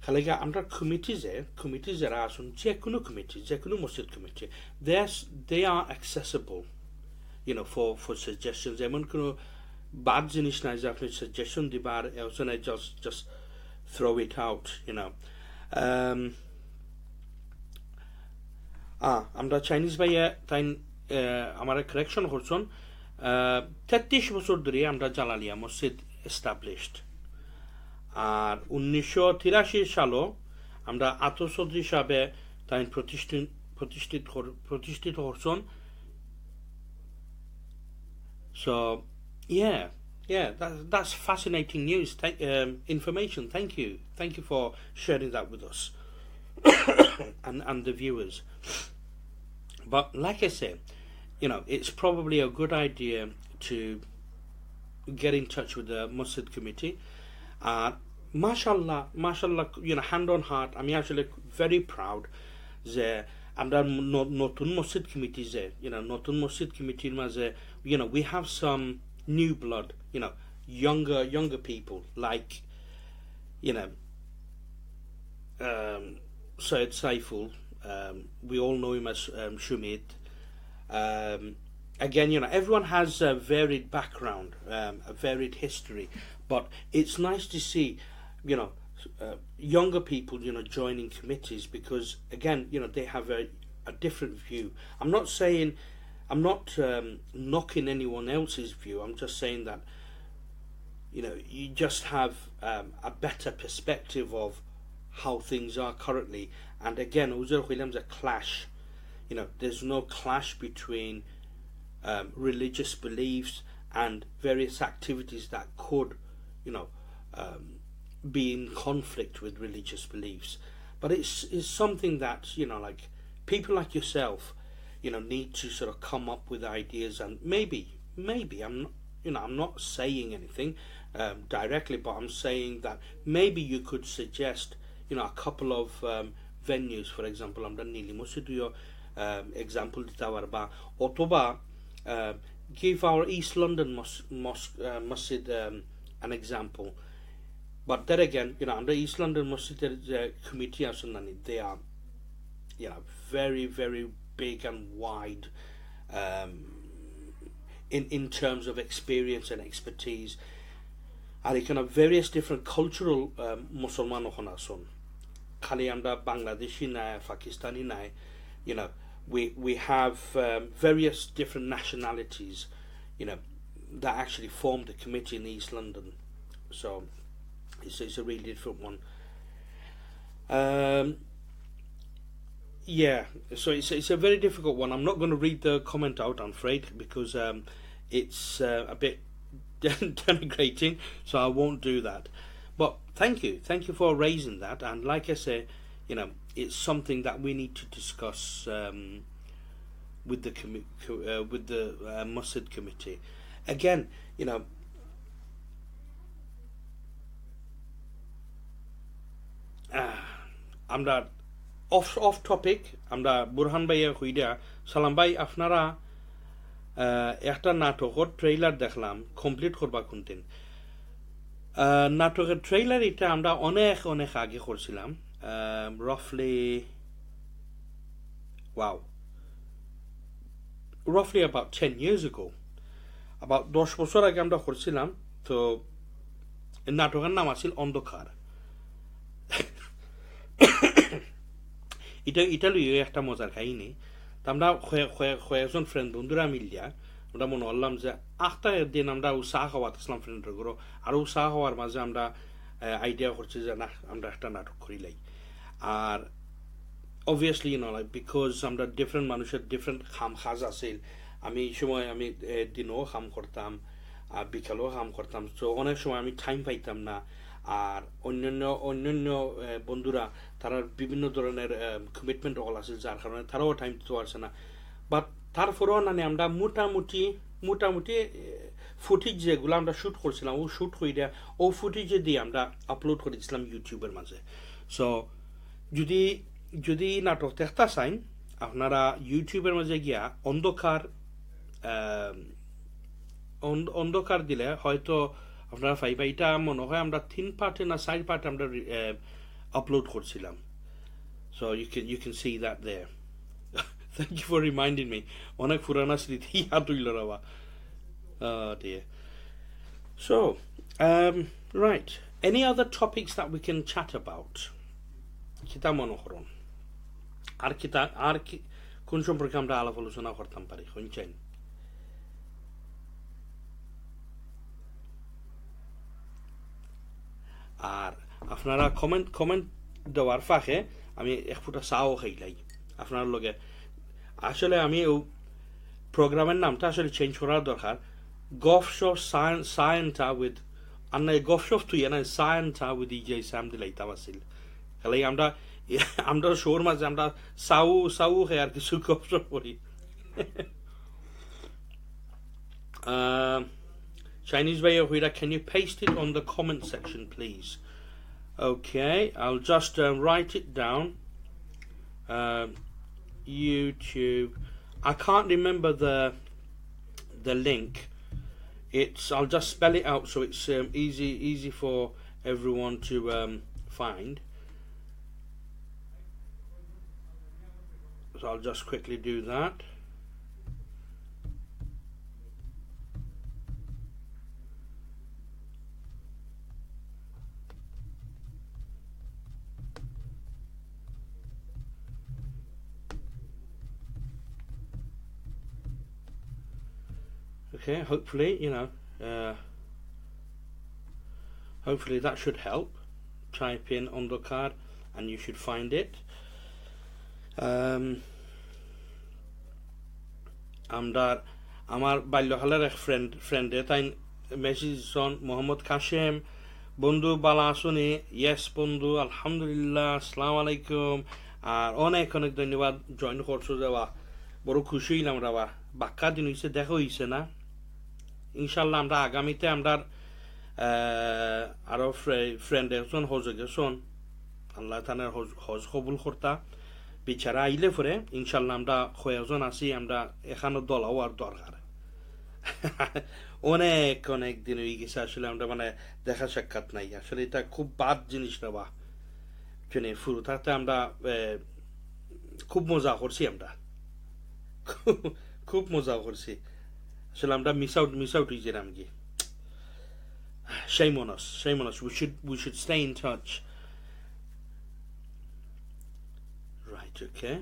Under committees are Masjid committee, they are accessible, for suggestions. Bad জিনিস নাই যে আপনি suggestion দিবার এখানে just throw it out, আমরা Chinese ভাইয়া তাই আমার কারেকশন করছেন 33 বছর ধরে আমরা জালালিয়া মসজিদ established, আর 1983 সালে আমরা আতসদ হিসাবে তাই প্রতিষ্ঠিত করছেন. So that's fascinating news, information. Thank you for sharing that with us and the viewers. But like I say, it's probably a good idea to get in touch with the Masjid committee. Mashallah, hand on heart, I'm actually very proud that আমরা নতুন মসজিদ committee যে নতুন মসজিদ কমিটির মাঝে we have some new blood, younger people like Said Saiful. We all know him as Shumit. Again, everyone has a varied background, a varied history, but it's nice to see younger people joining committees, because again they have a different view. I'm not knocking anyone else's view. I'm just saying that you just have a better perspective of how things are currently. And again, there's a clash. There's no clash between religious beliefs and various activities that could be in conflict with religious beliefs. But it's something that like people like yourself need to sort of come up with ideas, and maybe I'm not saying anything directly, but I'm saying that maybe you could suggest a couple of venues. For example, I'm done Nili Masjid example dita parba, otoba give our East London Masjid an example. But then again, under East London Masjid committee, they are very, very big and wide in terms of experience and expertise. And it can have various different cultural Musliman okhanason. Khali amda Bangladeshi nai, Pakistani nai, we have various different nationalities, that actually form the committee in East London. So it's a really different one. So it's a very difficult one. I'm not going to read the comment out, I'm afraid, because it's a bit denigrating, so I won't do that. But thank you for raising that. And like I say, it's something that we need to discuss with the Masjid committee. Again, আমরা off topic, আমরা বুরহান ভাইয়া হইডা সালাম ভাই, আপনারা একটা নাটকের trailer দেখলাম, complete করবা কোনদিন? নাটকের ট্রেইলার এটা আমরা অনেক আগে করছিলাম, roughly about 10 years ago, about 10 বছর আগে আমরা করছিলাম. তো নাটকের নাম আছিল অন্ধকার. এটা লইয়ে একটা মজার কাহিনী. তো আমরা কয়েকজন ফ্রেন্ড বন্ধুরা মিলিয়া আমরা মনে করলাম যে আখটা দিন আমরা উৎসাহ খাওয়াত ইসলাম ফ্রেন্ডের ঘর, আর উৎসাহ হওয়ার মাঝে আমরা আইডিয়া করছি যে না আমরা একটা নাটক করিলাই আর obviously you know like because আমরা ডিফারেন্ট মানুষের ডিফারেন্ট খাজ আছে আমি এই সময় আমি দিনও কাম করতাম আর বিকালেও কাম করতাম তো অনেক সময় আমি টাইম পাইতাম না আর অন্যান্য বন্ধুরা তারা বিভিন্ন ধরনের কমিটমেন্ট অল আছে যার কারণে তারাও টাইম দিতে পারছে না বাট তারপরেও মানে আমরা মোটামুটি ফুটেজ যেগুলো আমরা শ্যুট করছিলাম ও শ্যুট করে ও ফুটেজে দিয়ে আমরা আপলোড করেছিলাম ইউটিউবের মাঝে সো যদি নাটক দেখতে চান আপনারা ইউটিউবের মাঝে গিয়া অন্ধকার দিলে হয়তো আপনারা পাইবা এটা মনে হয় আমরা 3 পার্টে না 4 পার্টে আমরা আপলোড করছিলাম so you can see that there thank you for reminding me অনেক পুরানা স্মৃতি হাত হইল রাবা dear so right any other topics that we can chat about কিতা মনে করুন আর কোন সম্পর্কে আমরা আলাপ আলোচনা করতাম পারি শুনছেন আর আপনারা কমেন্ট দেওয়ার ফাঁকে আমি এক ফুটা চাও খাইলাই আপনার লগে আসলে আমি প্রোগ্রামের নামটা আসলে চেঞ্জ করার দরকার Goff Shoff Scienta with and Goff Shoff তুই না Scienta with EjaySam দিলাইতাম আসিল খালি আমরা শোর মাঝে আমরা সাউ খাই আর কিছু Goff Shoff করি Chinese way of can you paste it on the comment section please okay I'll just write it down YouTube I can't remember the link I'll just spell it out so it's easy for everyone to find so I'll just quickly do that okay hopefully you know hopefully that should help type in undercard and you should find it আমার বাল্যকালের এক ফ্রেন্ডে তাই message সন মোহাম্মদ কাশেম বন্ধু বালা আসুনি yes বন্ধু আলহামদুলিল্লাহ আসসালামু আলাইকুম আর অনেক ধন্যবাদ জয়েন করছো যাওয়া বড় খুশি হইলাম রাবা বাক্কা দিন হইছে দেখা হইছে না ইনশাল্লাহ আমরা আগামীতে আমরা আরো ফ্রেন্ড একজন হজে গেছেন আল্লাহ তাআলা হজ কবুল করতা বিচারা আইলে পরে ইনশাল্লাহ আমরা কয়েকজন আছি আমরা এখানে দলাও আর দরকার অনেক দিন হয়ে গেছে আসলে আমরা মানে দেখা সাক্ষাৎ নাই আসলে এটা খুব বাদ জিনিস না বা শুরু থাকতে আমরা খুব মজা করছি আমরা খুব মজা করছি আসলে আমরা মিস আউট হয়েছিলাম কি shame on us we should stay in touch right okay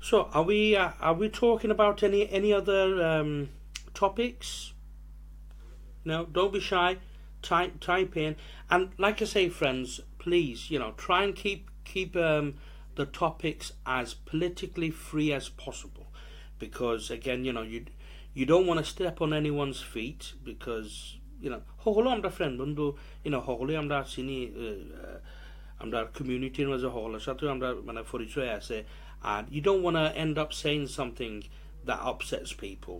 so are we talking about any other topics no don't be shy type in and like I say friends please you know try and keep the topics as politically free as possible because again you know you don't want to step on anyone's feet because you know holo amra friend bondhu you know holo amra chini amra community maje holo sathe amra mane porichoy ase and you don't want to end up saying something that upsets people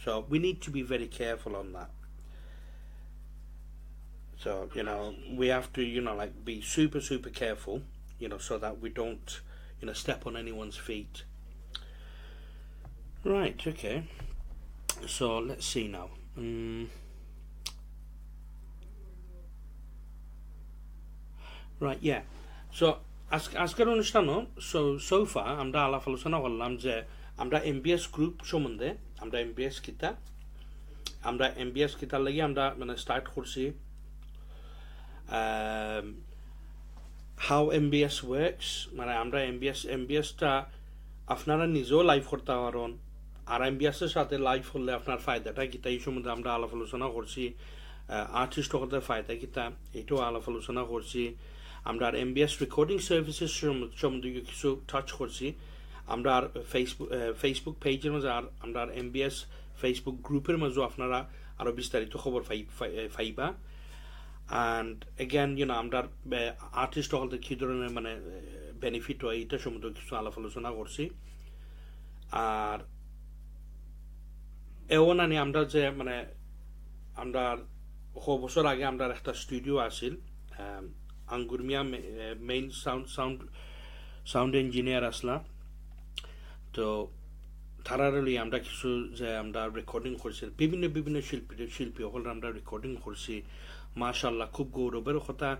so we need to be very careful on that so you know we have to you know like be super careful you know so that we don't you know step on anyone's feet right okay so let's see now right yeah so আজকের অনুষ্ঠান so far আমরা আলাপ আলোচনা করলাম যে আমরা MBS group সম্বন্ধে আমরা এমবিএস কিতার লাগি আমরা মানে স্টার্ট করছি how MBS works মানে আমরা MBSটা আপনারা নিজেও লাইভ করতে পারেন আর MBS এর সাথে লাইভ হলে আপনার ফায়দাটা কি তাই সম্বন্ধে আমরা আলাপ আলোচনা করছি আর্টিস্ট হতে ফায়দা কিতা এটাও আলাপ আলোচনা করছি আমরা এমবিএস রেকর্ডিং সার্ভিসেস সম্বন্ধে কিছু টাচ করছি আমরা ফেসবুক পেজের মাঝে আর আমরা এমবিএস ফেসবুক গ্রুপের মাঝে আপনারা আরো বিস্তারিত খবর পাইবা and again আমরা আর্টিস্ট হতে কি ধরনের মানে বেনিফিট হয় এটা সম্বন্ধে কিছু আলাপ আলোচনা করছি আর এমন আনি আমরা যে মানে আমরা বছর আগে আমরা একটা স্টুডিও আসিল আঙ্গুর মিয়া মেইন সাউন্ড ইঞ্জিনিয়ার আসলা তো তারারলি আমরা কিছু যে আমরা রেকর্ডিং করছি বিভিন্ন শিল্পী হল আমরা রেকর্ডিং করছি মাশাআল্লাহ খুব গৌরবের কথা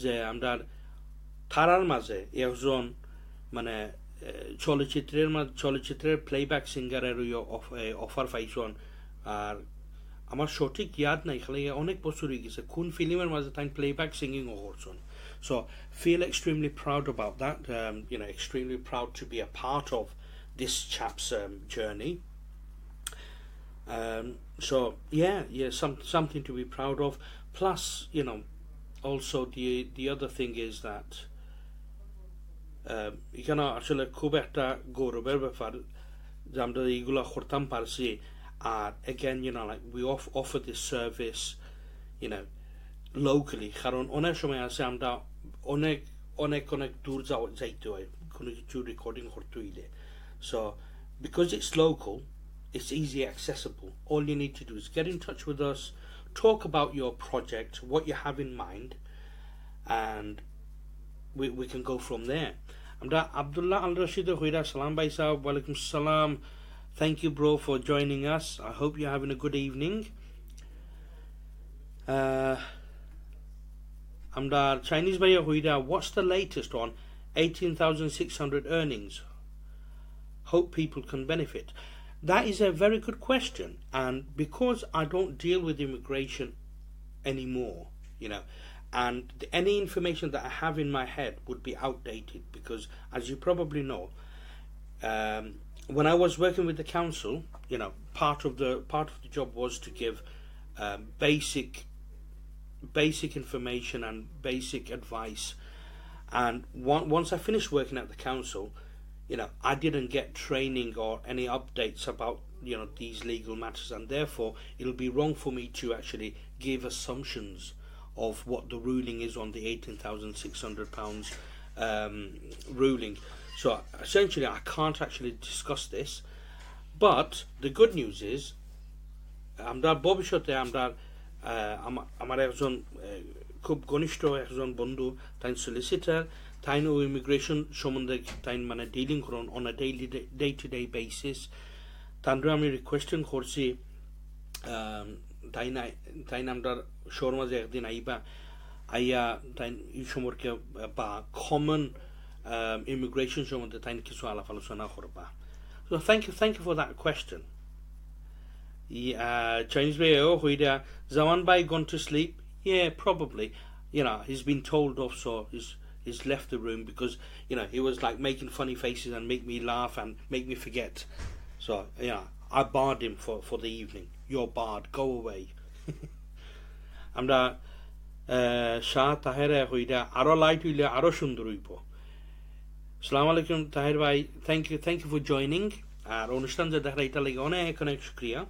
যে আমরা তারার মাঝে একজন মানে চলচ্চিত্রের প্লেব্যাক সিঙ্গারের অফার পাইছন আর আমার সঠিক ইয়াদ নাই খালি অনেক বছর হয়ে গেছে কোন ফিল্মের মাঝে তাই প্লেব্যাক সিঙ্গিং করছেন so feel extremely proud about that extremely proud to be a part of this chap's journey so something to be proud of plus also the other thing is that এখানে আসলে খুব একটা গৌরবের ব্যাপার যে আমরা এইগুলা করতাম পারছি আর again like we offer this service locally কারণ অনেক সময় আছে আমরা অনেক দূর যাইতে হয় কোনো কিছু রেকর্ডিং করতে হইলে so because it's local it's easy accessible all you need to do is get in touch with us talk about your project what you have in mind and we can go from there আমরা Abdullah Al Rashid Huira Salam Bhai Sahab Walaikum Salam thank you bro for joining us I hope you're having a good evening আমরা Chinese Bhai Huira what's the latest on 18,600 earnings hope people can benefit that is a very good question and because I don't deal with immigration anymore and any information that I have in my head would be outdated because as you probably know when I was working with the council part of the job was to give basic information and basic advice and once I finished working at the council I didn't get training or any updates about these legal matters and therefore it'll be wrong for me to actually give assumptions of what the ruling is on the £18,600 ruling so essentially I can't actually discuss this but the good news is আমরা ভবিষ্যতে আমরা আমার একজন খুব ঘনিষ্ঠ একজন বন্ধু তাই সলিসিটার তাই ইমিগ্রেশন সম্বন্ধে তাই মানে ডিলিং করুন on a day to day basis তান্ডু আমি রিকোয়েস্টিং করছি তাই আমরা শোর মাঝে একদিন আইয়া তাই এই সম্পর্কে বা কমন ইমিগ্রেশন সম্বন্ধে তাই কিছু আলাপ আলোচনা করবা so thank you for that question Chinese way Huida Zaman Bhai gone to sleep yeah probably he's been told off so he's left the room because he was like making funny faces and make me laugh and make me forget so I barred him for the evening you're barred go away আমরা শাহ তাহেরা হইরা আরো light হইলে আরো সুন্দর হইব আসসালামু আলাইকুম তাহের ভাই thank you for joining আর অনুষ্ঠান যে দেখা এটা লাগে অনেক শুকরিয়া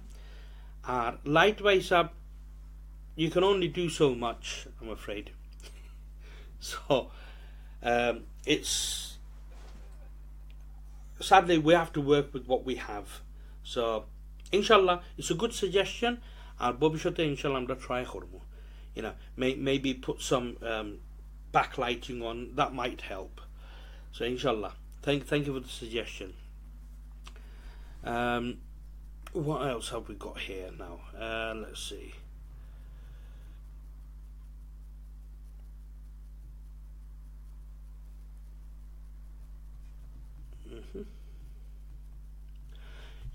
আর লাইট ভাই সাহেব you can only do so much I'm afraid so it's sadly we have to work with what we have so inshallah it's a good suggestion আর ভবিষ্যতে inshallah আমরা try করব maybe put some backlighting on that might help so inshallah thank you for the suggestion what else have we got here now let's see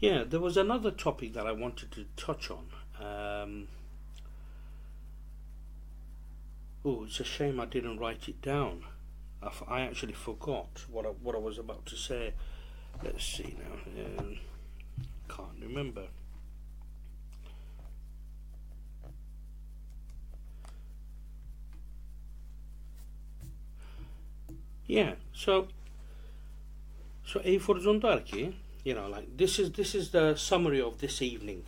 yeah there was another topic that I wanted to touch on it's a shame I didn't write it down I actually forgot what I was about to say let's see now can't remember yeah, so এই পর্যন্ত আর কি, like this is the summary of this evening.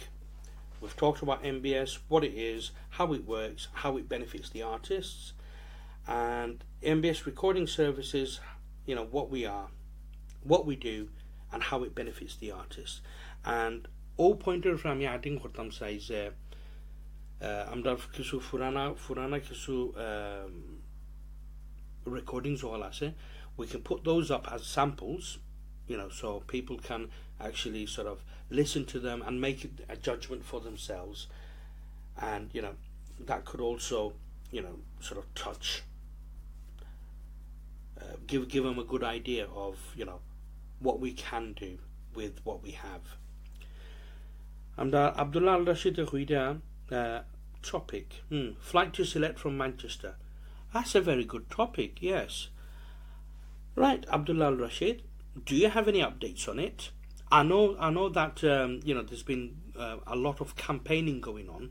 We've talked about MBS, what it is, how it works, how it benefits the artists, and MBS recording services, what we are, what we do, and how it benefits the artists. And all pointer from me adding করতাম চাই যে আমরা কিছু ফুরানা কিছু recordings all আছে, we can put those up as samples, so people can actually sort of listen to them and make a judgment for themselves. And that could also sort of touch, give them a good idea of what we can do with what we have. And Abdullah Al-Rashid Huida topic, flight to Sylhet from Manchester. That's a very good topic, yes. Right, Abdullah Al-Rashid, do you have any updates on it? I know that there's been a lot of campaigning going on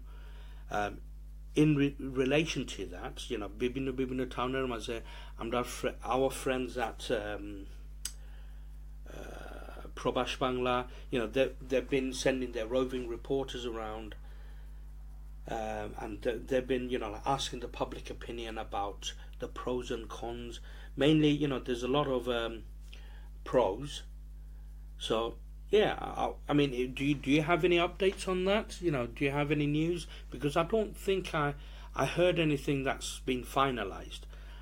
in relation to that. Bibino towner maze our friends at Probash Bangla, they've been sending their roving reporters around, and they've been asking the public opinion about the pros and cons. Mainly, there's a lot of pros. So yeah, I mean, do you have any updates on that? Do you have any news? Because I don't think I heard anything that's been finalized.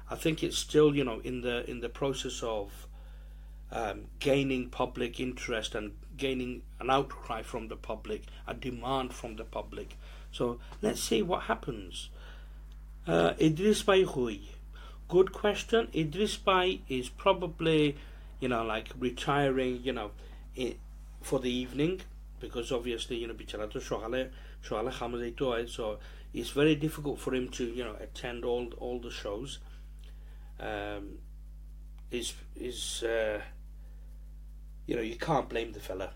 I think it's still in the process of gaining public interest and gaining an outcry from the public, a demand from the public. So let's see what happens. Idris Bhai Hui, good question. Idris Bhai is probably like retiring for the evening, because obviously bichara to shohale khamadaito hoy, so it's very difficult for him to attend all the shows. You can't blame the fella.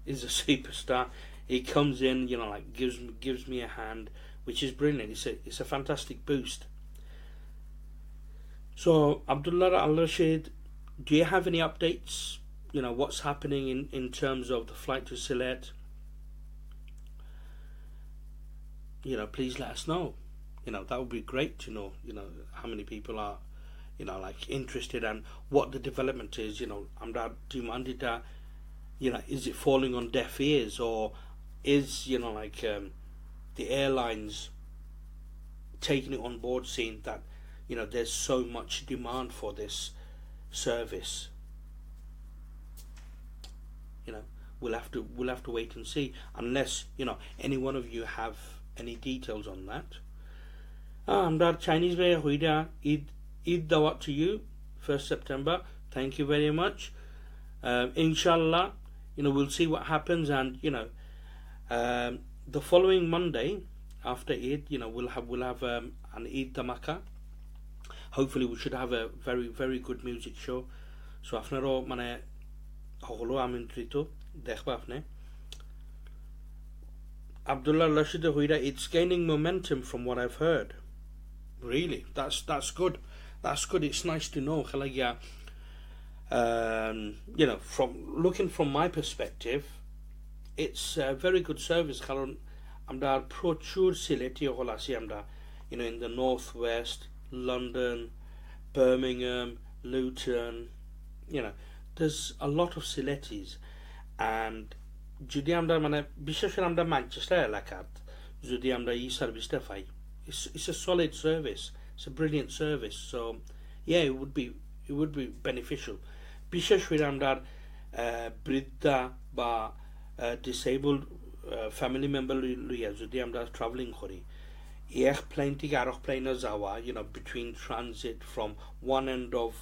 He's a superstar. He comes in, like gives me a hand, which is brilliant. It's a fantastic boost. So Abdullah Al-Rashid, do you have any updates? What's happening in terms of the flight to Sylhet? Please let us know. That would be great to know. How many people are like interested, and what the development is. I'm not demanded that. Is it falling on deaf ears, or is the airlines taking it on board, seeing that there's so much demand for this service? We'll have to wait and see, unless any one of you have any details on that. Amdar Chinese way Huida Eid Dawat to you, 1st September. Thank you very much. Inshallah, we'll see what happens, and the following Monday after Eid, we'll have an Eid Dhamaka. Hopefully we should have a very, very good music show. So আপনারও হলো আমন্ত্রিত দেখবা আপনি। Abdullah Rashid Huida, it's gaining momentum from what I've heard. Really, that's good. That's good. It's nice to know. From looking from my perspective, it's a very good service. Amda prochur Sylheti hol achi amda, in the northwest, London, Birmingham, Luton. There's a lot of Sylhetis, and যদি আমরা বিশেষ করে আমরা Manchester এলাকাত যদি আমরা এই সার্ভিসটা পাই, it's a solid service, it's a brilliant service. So yeah, it would be beneficial. বিশেষ করে আমরা বৃদ্ধা বা disabled family member লইয়া যদি আমরা traveling করি, এক plane থেকে আরেক plane যাওয়া, between transit from one end of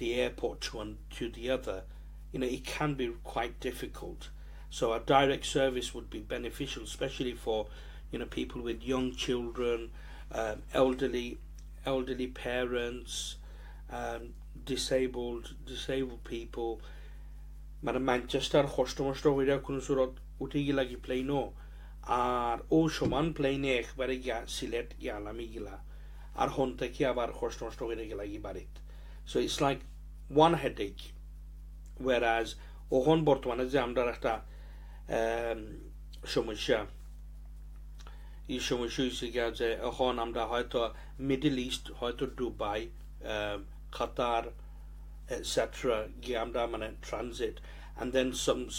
the airport to the other, it can be quite difficult. So a direct service would be beneficial, especially for people with young children, elderly parents, disabled people. Manchester কষ্ট হইরা কোন সুরত উঠে গিলা কি প্লেনও, আর ও সমান প্লেনে একবারে গিয়া সিলেট গিয়া আলামি গিলা, আর হন থেকে আবার কষ্ট হইরা গেলা কি বাড়িত। So it's like one headache. Whereas ohon bortmane je amra একটা সমস্যা এই সমস্যা হইছে যে এখন আমরা হয়তো মিডল ইস্ট হয়তো দুবাই কাতার etc গিয়ে আমরা মানে transit, and then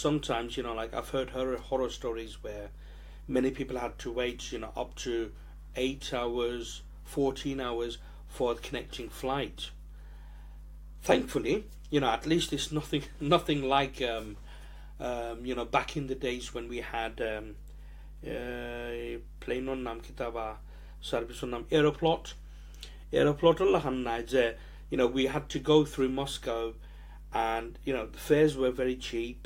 sometimes, you know, like I've heard horror stories where many people had to wait, you know, up to 8 hours 14 hours for the connecting flight. Thankfully, you know, at least it's nothing like you know, back in the days when we had plane on nam kitaba service on nam aeroplot Allah hanna je, you know, we had to go through Moscow, and you know the fares were very cheap,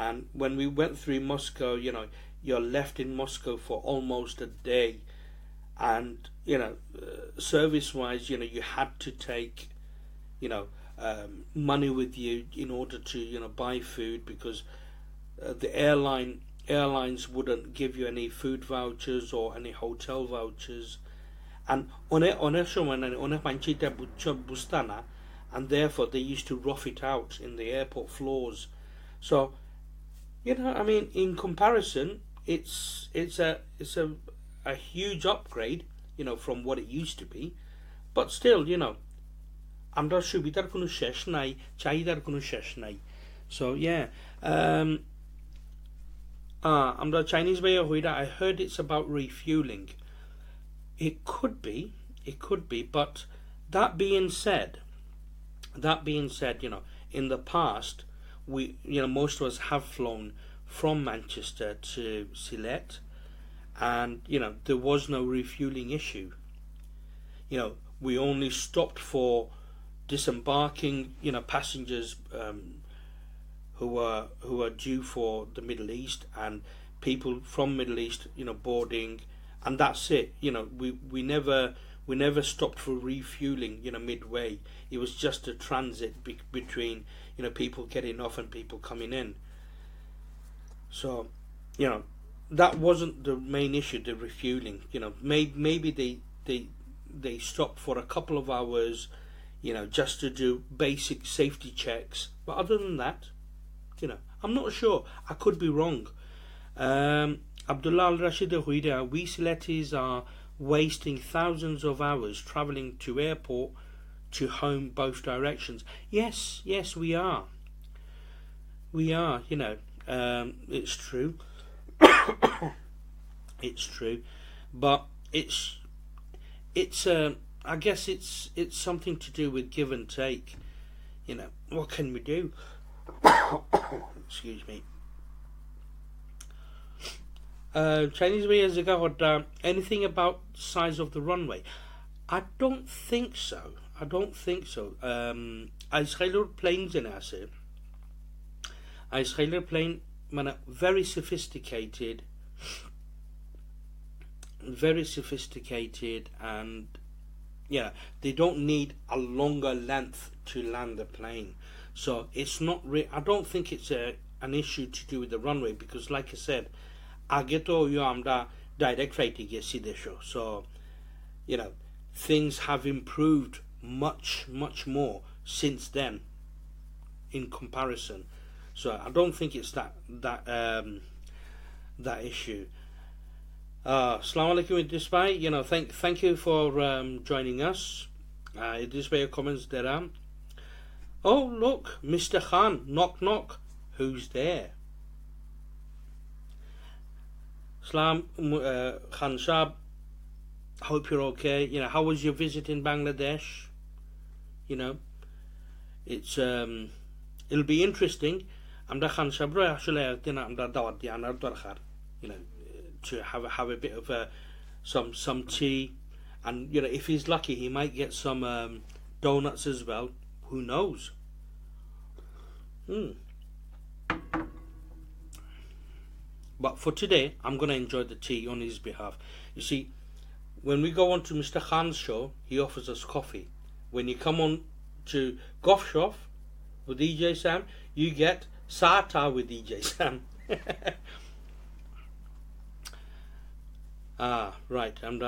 and when we went through Moscow, you know, you're left in Moscow for almost a day, and you know service wise, you know, you had to take, you know, money with you in order to, you know, buy food, because the airlines wouldn't give you any food vouchers or any hotel vouchers, and and therefore they used to rough it out in the airport floors. So, you know, I mean, in comparison, it's a huge upgrade, you know, from what it used to be, but still, you know, আমরা সুবিধার কোনো শেষ নাই, চাহিদার কোনো শেষ নাই. So yeah, আমরা Chinese ভাইয়া হইরা, I heard it's about refueling. It could be, but that being said, you know, in the past, we, you know, most of us have flown from Manchester to Sylhet, and you know there was no refueling issue. You know, we only stopped for disembarking, you know, passengers who are due for the Middle East, and people from Middle East, you know, boarding, and that's it. You know, we never stopped for refueling, you know, midway. It was just a transit between, you know, people getting off and people coming in. So, you know, that wasn't the main issue, the refueling. You know, maybe they stopped for a couple of hours, you know, just to do basic safety checks. But other than that, you know, I'm not sure. I could be wrong. Abdullah Al-Rashid Huida, we Sylhetis are wasting thousands of hours travelling to airport to home both directions. Yes, we are. You know, it's true. It's true. But it's I guess it's something to do with give and take. You know, what can we do? Excuse me. Chinese way as ago, anything about size of the runway? I don't think so. I Schuyler planes in Ereh. I Schuyler plane, man, very sophisticated, and yeah, they don't need a longer length to land the plane. So it's not I don't think it's an issue to do with the runway, because like I said, ageto yo amda direct flight gesi desho. So, you know, things have improved much more since then in comparison. So I don't think it's that issue. Assalamu alaikum Idris Bhai, you know, thank you for joining us. Idris Bhai comments there. Oh look, Mr. Khan, knock, who's there? Salam, Khan Shab, hope you're okay. You know, how was your visit in Bangladesh? You know, it's it'll be interesting. Amda Khan Shab ro ashole ekdin amda dawat diyanar dorkar, you know, to have a bit of some tea, and you know, if he's lucky, he might get some donuts as well. Who knows? But for today, I'm going to enjoy the tea on his behalf. You see, when we go on to Mr. Khan's show, he offers us coffee. When you come on to Goff Shoff with EjaySam, you get Sata with EjaySam. Right, I'm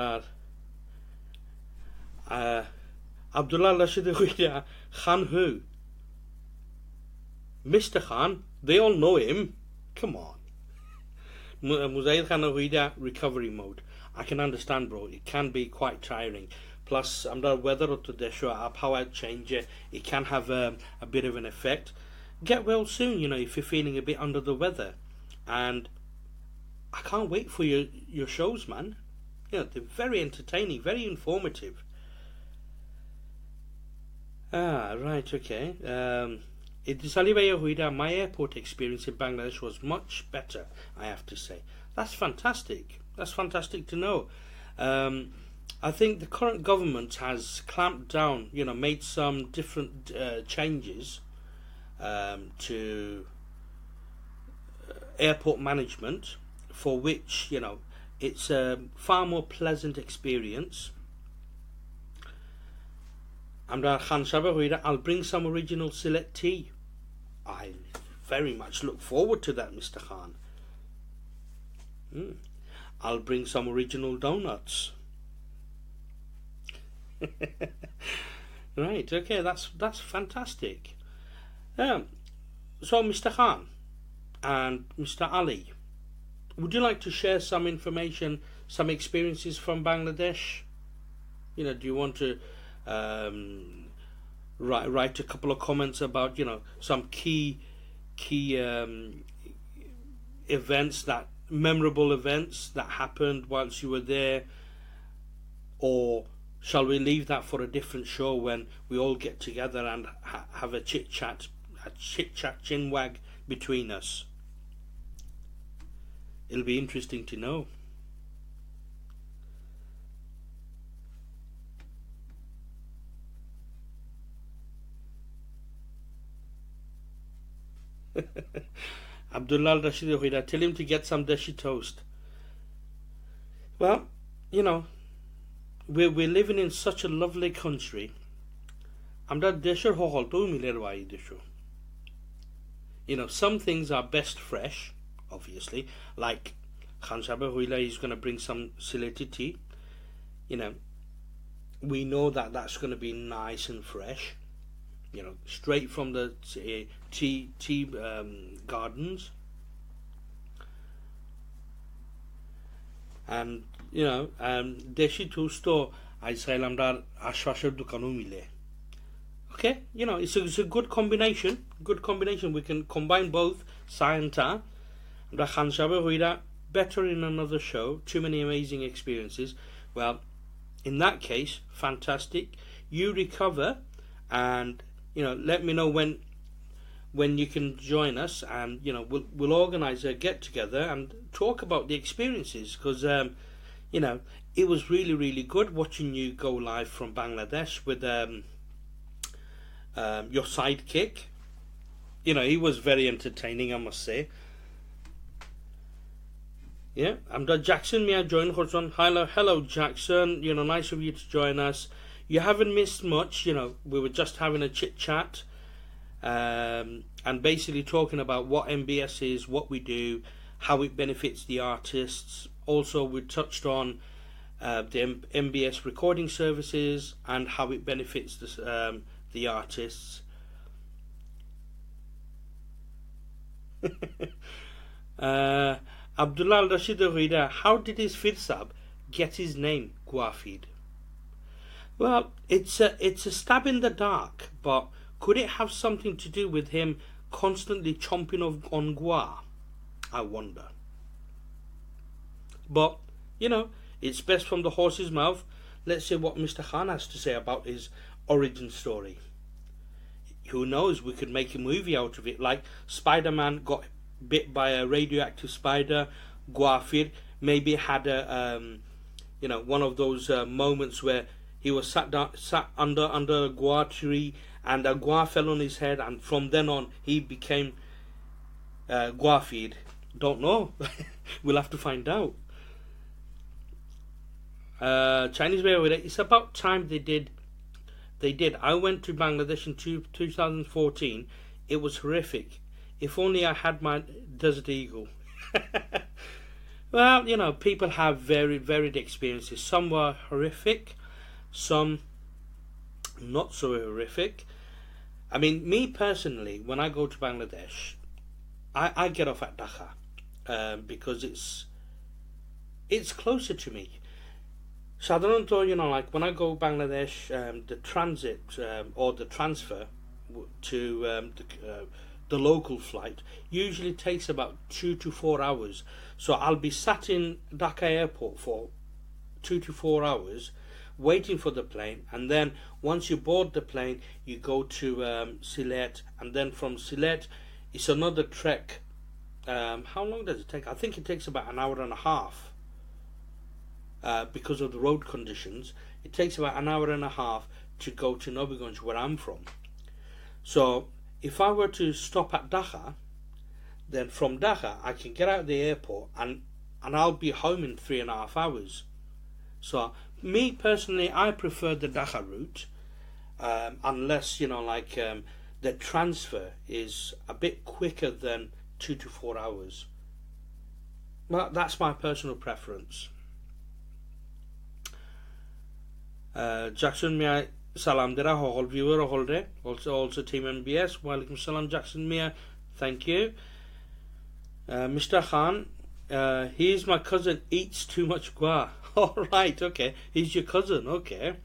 Abdullah Rashid Huida, Khan who? Mr. Khan, they all know him. Come on. Muzaid Khan Huida, recovery mode. I can understand, bro. It can be quite tiring. Plus, under weather to the show, power change, it can have a bit of an effect. Get well soon, if you're feeling a bit under the weather. And I can't wait for your shows, man. They're very entertaining, very informative. Right, okay. My airport experience in Bangladesh was much better, I have to say. That's fantastic. That's fantastic to know. I think the current government has clamped down, made some different changes to airport management, for which, it's a far more pleasant experience. I'll bring some original Sylhet tea. I very much look forward to that, Mr. Khan. I'll bring some original donuts. Right, okay, that's fantastic. So, Mr. Khan and Mr. Ali, would you like to share some information, some experiences from Bangladesh? Do you want to write a couple of comments about some key events, memorable events that happened whilst you were there, or shall we leave that for a different show when we all get together and have a chit chat chinwag between us? It'll be interesting to know. Abdullah Rashid Huida, tell him to get some deshi toast. Well, we're living in such a lovely country. Amda desher hoholto milerwai desho. Some things are best fresh, obviously, like Khan Shaba Huila is going to bring some Sylheti tea. We know that that's going to be nice and fresh. Straight from the tea gardens. And deshi tosto Aisailam dar ashwashar dukanu mile. Okay, it's a good combination. Good combination. We can combine both Sai and Ta. Khan Shaba Huida, better in another show. Too many amazing experiences. Well, in that case, fantastic. You recover, and let me know when you can join us, and we'll organise a get together and talk about the experiences, because it was really, really good watching you go live from Bangladesh with your sidekick. He was very entertaining, I must say. Yeah, I'm Jackson. May I join? Hello, Jackson. Nice of you to join us. You haven't missed much. We were just having a chit chat, and basically talking about what MBS is, what we do, how it benefits the artists. Also, we touched on the MBS recording services and how it benefits the artists. Abdullah Rashid Huida, how did his Firsab get his name, Guafid? Well, it's a stab in the dark, but could it have something to do with him constantly chomping on gua? I wonder. But, it's best from the horse's mouth. Let's see what Mr. Khan has to say about his origin story. Who knows, we could make a movie out of it, like Spider-Man got bit by a radioactive spider. Guafir maybe had a one of those moments where he was sat under a gua tree, and a gua fell on his head, and from then on he became Guafir. Don't know. We'll have to find out. Chinese way, it's about time they did. I went to Bangladesh in 2014. It was horrific. If only I had my Desert Eagle. Well, people have very varied experiences. Some were horrific, some not so horrific. I mean, me personally, when I go to Bangladesh, I get off at Dhaka because it's closer to me. Sadharanto, like when I go Bangladesh, the transit or the transfer to the local flight usually takes about 2 to 4 hours. So I'll be sat in Dhaka airport for 2 to 4 hours waiting for the plane, and then once you board the plane you go to Sylhet, and then from Sylhet it's another trek. How long does it take? I think it takes about an hour and a half because of the road conditions. It takes about an hour and a half to go to Nobigunj, where I'm from. So if I were to stop at Dhaka, then from Dhaka I can get out of the airport and I'll be home in 3.5 hours. So me personally, I prefer the Dhaka route, unless the transfer is a bit quicker than 2 to 4 hours. But that's my personal preference. Jackson, may I salam dera all viewer holder, also team MBS. Walaikum salam, Jackson Mia. Thank you. Mr. Khan, he's my cousin, eats too much gua. All right, okay. He's your cousin, okay.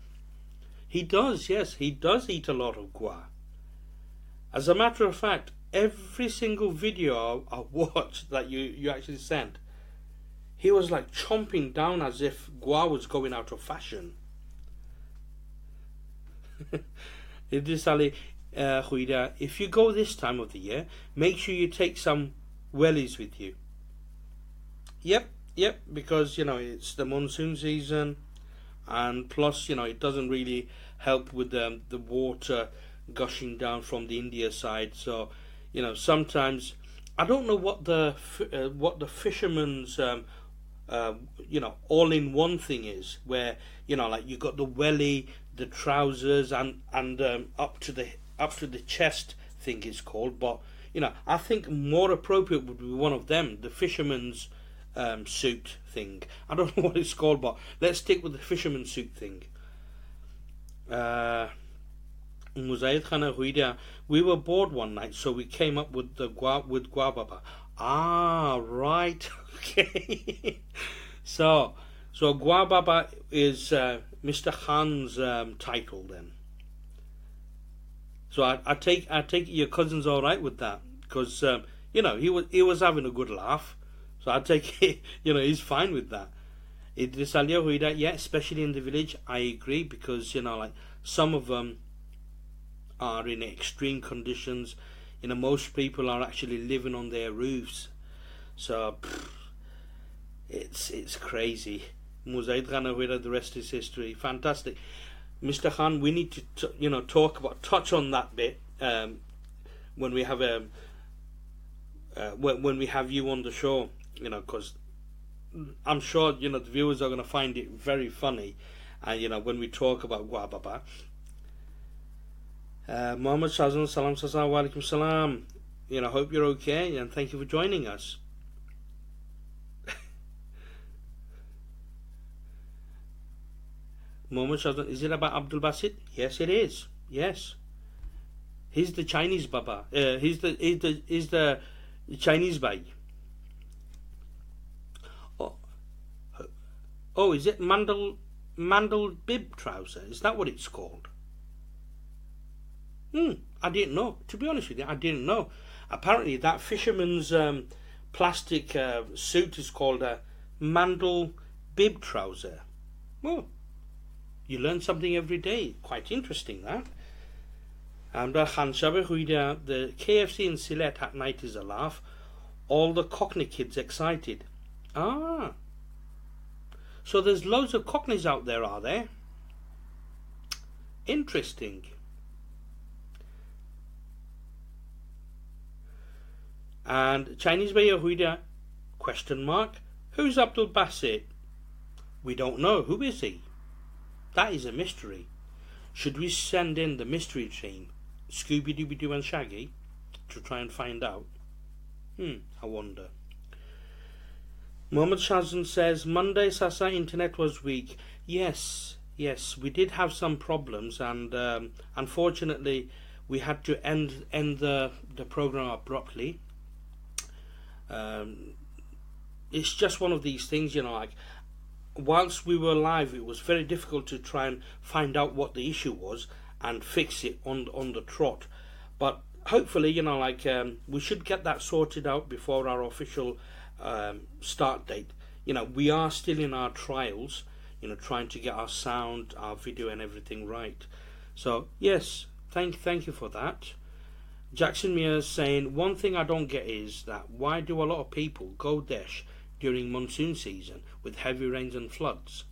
He does, yes, he does eat a lot of gua. As a matter of fact, every single video I watched that you actually sent, he was like chomping down as if gua was going out of fashion. If you go this time of the year, make sure you take some wellies with you. Yep, because it's the monsoon season, and plus it doesn't really help with the water gushing down from the India side. So sometimes I don't know what the fisherman's all-in-one thing is, where like you got the welly, the trousers, and up to the chest thing is called. But I think more appropriate would be one of them, the fisherman's suit thing. I don't know what it's called, but let's stick with the fisherman's suit thing. Muzaid Khana Huida, we were bored one night, so we came up with Guababa. Ah, right, okay. So Guababa is Mr. Khan's title then. So I take your cousin's all right with that, because he was having a good laugh. So I take it, he's fine with that. Yeah, especially in the village, I agree, because like some of them are in extreme conditions. Most people are actually living on their roofs. So it's crazy. Muzaid Ghana, the rest is history. Fantastic. Mr. Khan, we need to touch on that bit when we have when we have you on the show, because I'm sure the viewers are going to find it very funny, and when we talk about Guababa. Muhammad Shazan, salam sasa, wa alaikum salam. Hope you're okay, and thank you for joining us. Muhammad Shazan, is it about Abdul Basit? Yes, it is. Yes, he's the Chinese Baba. He's the Chinese Bai. Oh, is it mandal bib trouser? Is that what it's called? I didn't know. To be honest with you, I didn't know. Apparently, that fisherman's plastic suit is called a mandal bib trouser. Well, you learn something every day. Quite interesting, that. The KFC in Sylhet at night is a laugh. All the Cockney kids excited. Ah. So there's loads of Cockneys out there, are there? Interesting. And Chinese Bay Yahuda, question mark, who's Abdul Basit? We don't know. Who is he? That is a mystery. Should we send in the mystery team, Scooby-Dooby-Doo and Shaggy, to try and find out? I wonder. Muhammad Shazan says, Monday Sasa internet was weak. Yes, Yes, we did have some problems, and unfortunately, we had to end the program abruptly. Um, it's just one of these things, like whilst we were live, it was very difficult to try and find out what the issue was and fix it on the trot. But hopefully, we should get that sorted out before our official start date. We are still in our trials, trying to get our sound, our video, and everything right. So yes, thank you for that. Jackson Mears saying, one thing I don't get is that why do a lot of people go Desh during monsoon season with heavy rains and floods?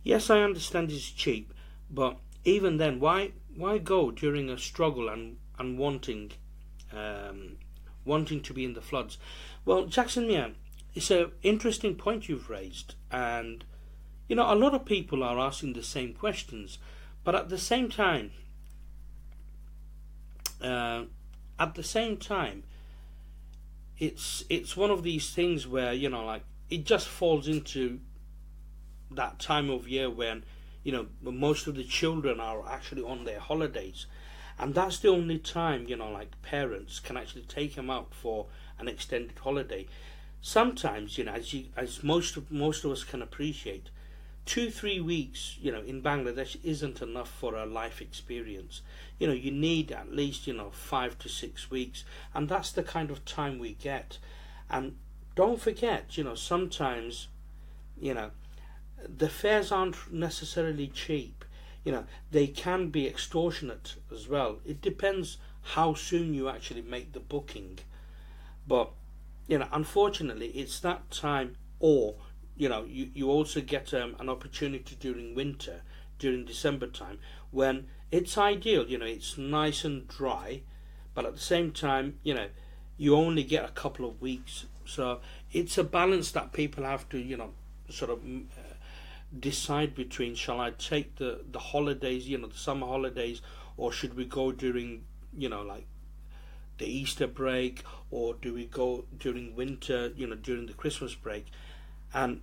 Yes, I understand it's cheap, but even then, why go during a struggle and wanting to be in the floods? Well, Jackson Mears, it's an interesting point you've raised, and a lot of people are asking the same questions, but at the same time, it's one of these things where it just falls into that time of year when most of the children are actually on their holidays, and that's the only time parents can actually take them out for an extended holiday. Sometimes as most of us can appreciate, 2-3 weeks in Bangladesh isn't enough for a life experience. You need at least 5 to 6 weeks, and that's the kind of time we get. And don't forget, sometimes the fares aren't necessarily cheap. They can be extortionate as well. It depends how soon you actually make the booking. But unfortunately, it's that time, or you also get an opportunity during winter, during December time, when it's ideal. It's nice and dry, but at the same time, you only get a couple of weeks. So it's a balance that people have to, sort of decide between. Shall I take the holidays, the summer holidays, or should we go during, the Easter break, or do we go during winter, during the Christmas break? And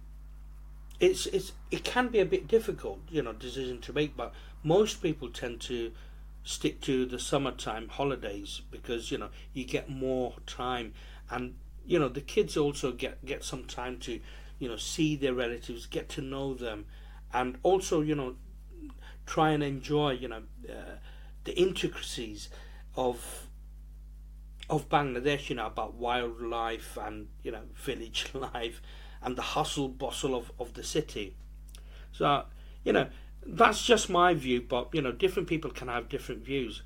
it can be a bit difficult, decision to make, but most people tend to stick to the summertime holidays because you get more time, and the kids also get some time to see their relatives, get to know them, and also try and enjoy the intricacies of Bangladesh, about wildlife and village life and the hustle bustle of the city. So that's just my view, but different people can have different views.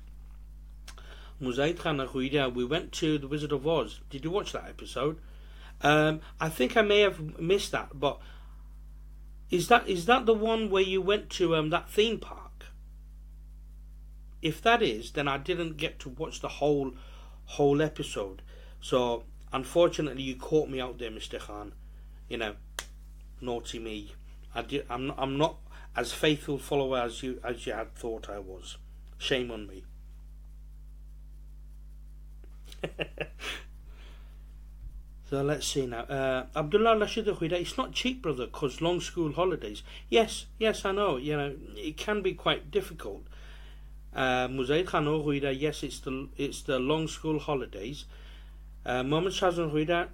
Muzaid Khan Ahuida, we went to the Wizard of Oz. Did you watch that episode? I think I may have missed that, but is that the one where you went to that theme park? If that is, then I didn't get to watch the whole episode. So unfortunately, you caught me out there, Mr. Khan. Naughty me. I'm not as faithful follower as you had thought I was. Shame on me. So let's see now. Abdullah Rashid Khuida, it's not cheap, brother, because long school holidays. Yes, I know. It can be quite difficult. Muzaid Khan Khuida, yes, it's the long school holidays. Mohammed Shazan Khuida,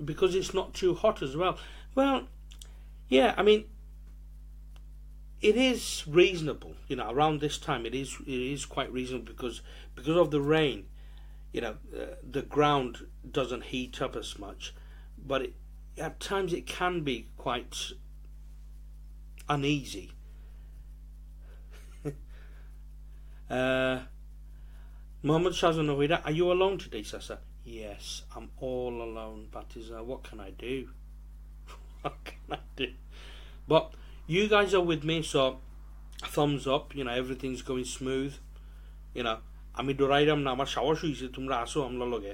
because it's not too hot as well. Well, yeah, I mean, it is reasonable. Around this time, it is quite reasonable because of the rain. The ground doesn't heat up as much, but at times it can be quite uneasy. Muhammad Shazan Nawida, are you alone today, Sasa? Yes, I'm all alone, Batiza. What can I do? What can I do? But you guys are with me, so thumbs up. Everything's going smooth. আমি ডরাইলাম না আমার সাহস হয়েছে তোমরা আসো আমরা লগে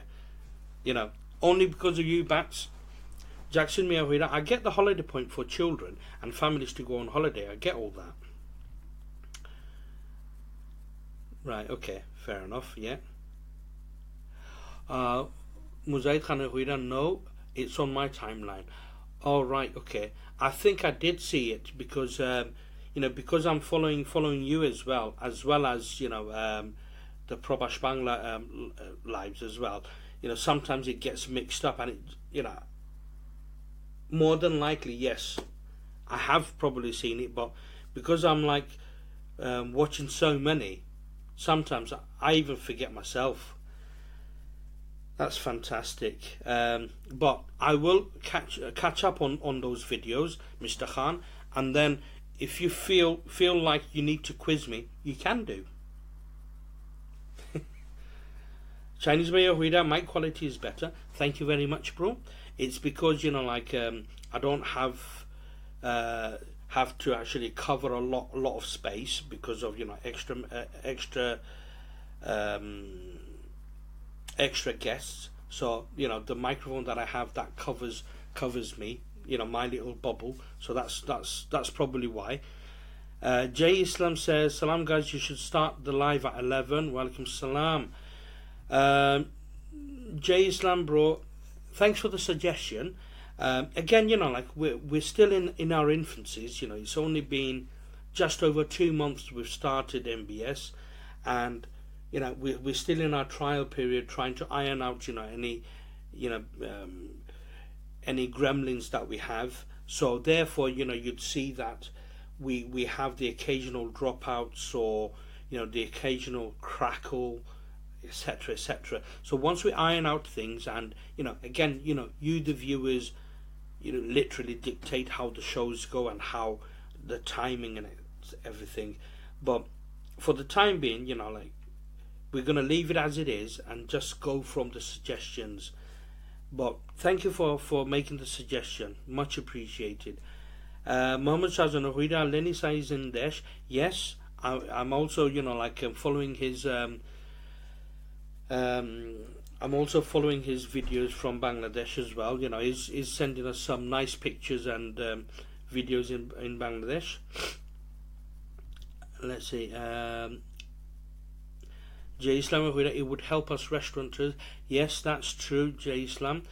only because of you, Bats. Jackson Mia Huida, I get the holiday point for children and families to go on holiday. I get all that. Right, okay, fair enough, yeah. Muzaid Khan Huida, no, it's on my timeline. Oh, right, okay. I think I did see it because you know, because I'm following you as well as you know, the Probash Bangla lives as well. You know, sometimes it gets mixed up, and it, you know, more than likely, yes, I have probably seen it, but because I'm like watching so many, sometimes I even forget myself. That's fantastic. But I will catch up on those videos, Mr. Khan, and then if you feel like you need to quiz me, you can do. Chinese Mayor Huida, my quality is better. Thank you very much, bro. It's because, you know, like I don't have to actually cover a lot of space because of, you know, extra guests. So, you know, the microphone that I have, that covers me, you know, my little bubble. So that's probably why. EjaySam says, Salam guys, you should start the live at 11. Welcome salam. EjaySam, bro, thanks for the suggestion. Again, you know, like we're still in our infancies. You know, it's only been just over 2 months we've started MBS, and you know, we're still in our trial period, trying to iron out, you know, any gremlins that we have. So therefore, you know, you'd see that we have the occasional dropouts, or, you know, the occasional crackle, etc., etc. So once we iron out things, and, you know, again, you know, you the viewers, you know, literally dictate how the shows go and how the timing and everything. But for the time being, you know, like, we're going to leave it as it is and just go from the suggestions. But thank you for making the suggestion. Much appreciated. Mohammed Shazan Huida, Lenny Saiz in Desh. Yes, I'm also, you know, like following his I'm also following his videos from Bangladesh as well. You know, he's sending us some nice pictures and videos in Bangladesh. Let's see. EjaySam, it would help us restaurateurs. Yes, that's true, EjaySam.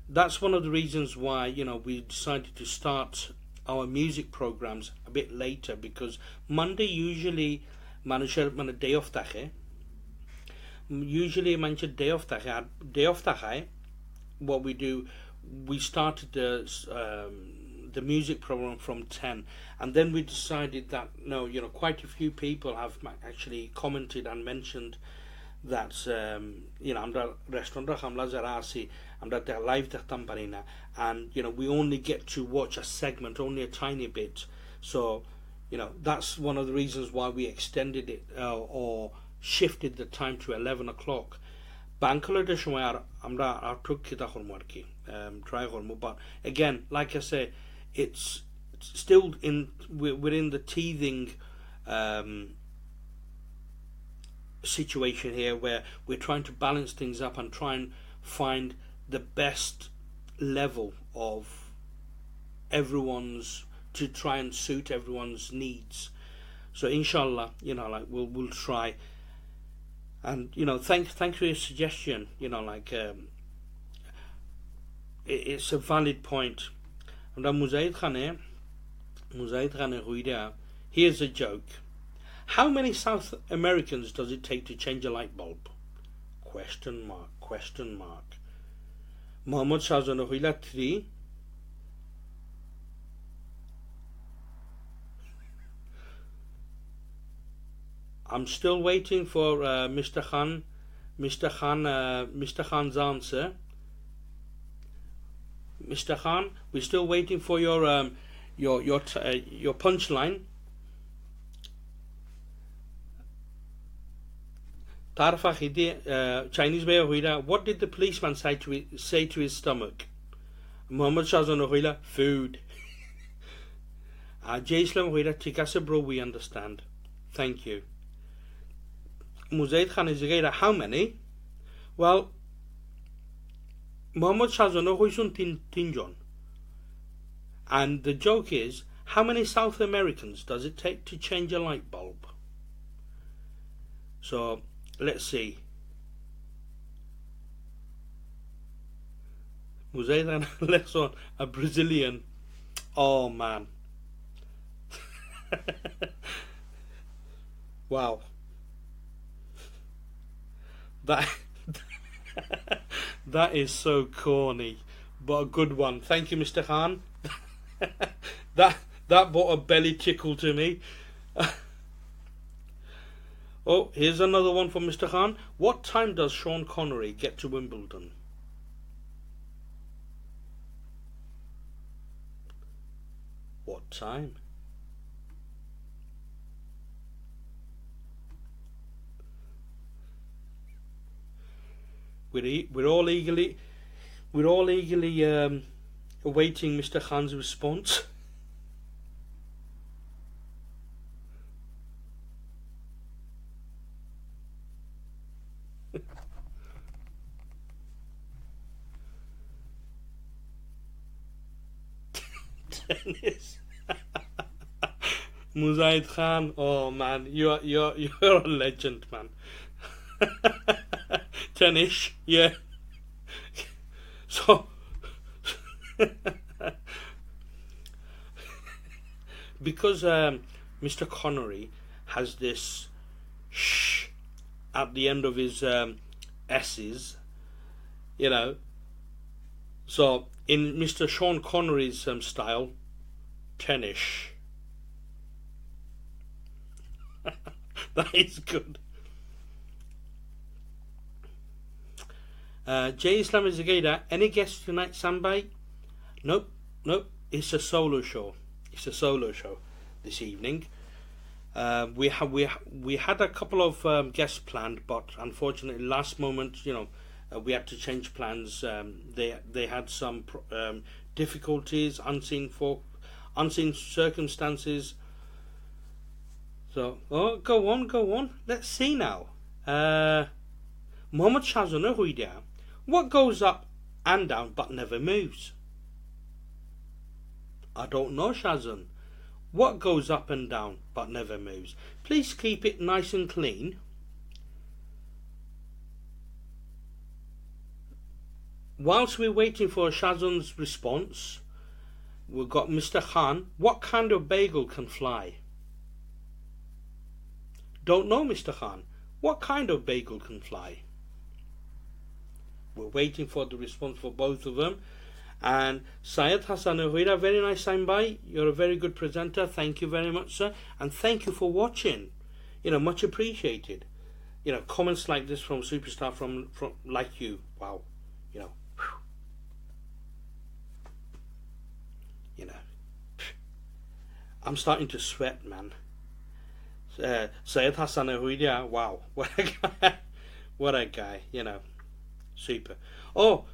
That's one of the reasons why, you know, we decided to start our music programs a bit later, because Monday usually manager day off tahe. Usually manager day off tahe. What we do, we started the music program from 10, and then we decided that, no, you know, quite a few people have actually commented and mentioned that, you know, আমরা রেস্টুরেন্টে হামলা যারা আছি আমরা live দেখতাম পারি না, and, you know, we only get to watch a segment, only a tiny bit. So, you know, that's one of the reasons why we extended it or shifted the time to 11 o'clock. Bankalore সময় আমরা আটকিতা করব আর কি, try করব. But again, like I say, it's still we're in the teething situation here, where we're trying to balance things up and try and find the best level of everyone's, to try and suit everyone's needs. So inshallah, you know, like we'll try. And, you know, thanks for your suggestion. You know, like it's a valid point. And Muzaid Khane Huida, here's a joke. How many South Americans does it take to change a light bulb? Question mark. Mohammed Shazan Huida 3. I'm still waiting for Mr. Khan's answer. Mr. Khan, we're still waiting for your punchline. Tarfa Khidi, Chinese Mayor Huida, what did the policeman say to his stomach? Muhammad Shazan Huida, food. EjaySam Huida, Tikasa bro, we understand. Thank you. Muzaid Khan is how many? Well, Muhammad Shazan Huisun Tinjon. And the joke is, how many South Americans does it take to change a light bulb? So, let's see. Muzaid Khan, let's on a Brazilian. Oh man. Wow. That that is so corny, but a good one. Thank you, Mr. Khan. that brought a belly tickle to me. Oh, here's another one from Mr. Khan. What time does Sean Connery get to Wimbledon? What time? We're all eagerly awaiting Mr. Khan's response. Tennis. Muzahid Khan, oh man, you're a legend, man. Tennis, yeah. So because Mr. Connery has this sh at the end of his S's, you know. So in Mr. Sean Connery's style, tennis. That is good. EjaySam is a gator. Any guests tonight, Sambai? Nope. It's a solo show. It's a solo show this evening. We had a couple of guests planned, but unfortunately, last moment, you know, we had to change plans. They had some difficulties, unseen circumstances. So, go on. Let's see now. Mohammed Shazan Huida. What goes up and down but never moves? I don't know, Shazan. What goes up and down but never moves? Please keep it nice and clean. Whilst we're waiting for Shazan's response, we've got Mr. Khan. What kind of bagel can fly? Don't know, Mr. Khan. What kind of bagel can fly? We're waiting for the response for both of them. And Syed Hassan Huira, very nice time by. You're a very good presenter. Thank you very much, sir. And thank you for watching. You know, much appreciated. You know, comments like this from superstar from like you. Wow. You know. You know. I'm starting to sweat, man. Syed Hassan Huira, wow. What a guy. What a guy, you know. Super. Oh,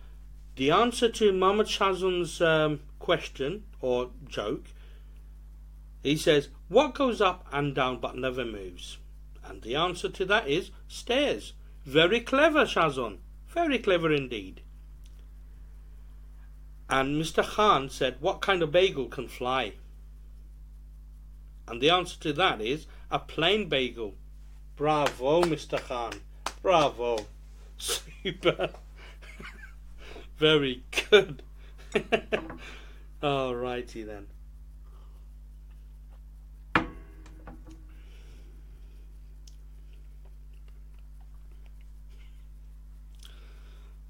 the answer to Mohammed Shazan's question or joke, he says, what goes up and down but never moves? And the answer to that is stairs. Very clever, Shazan. Very clever indeed. And Mr. Khan said, what kind of bagel can fly? And the answer to that is a plain bagel. Bravo, Mr. Khan. Bravo. Super. Very good. Alrighty then.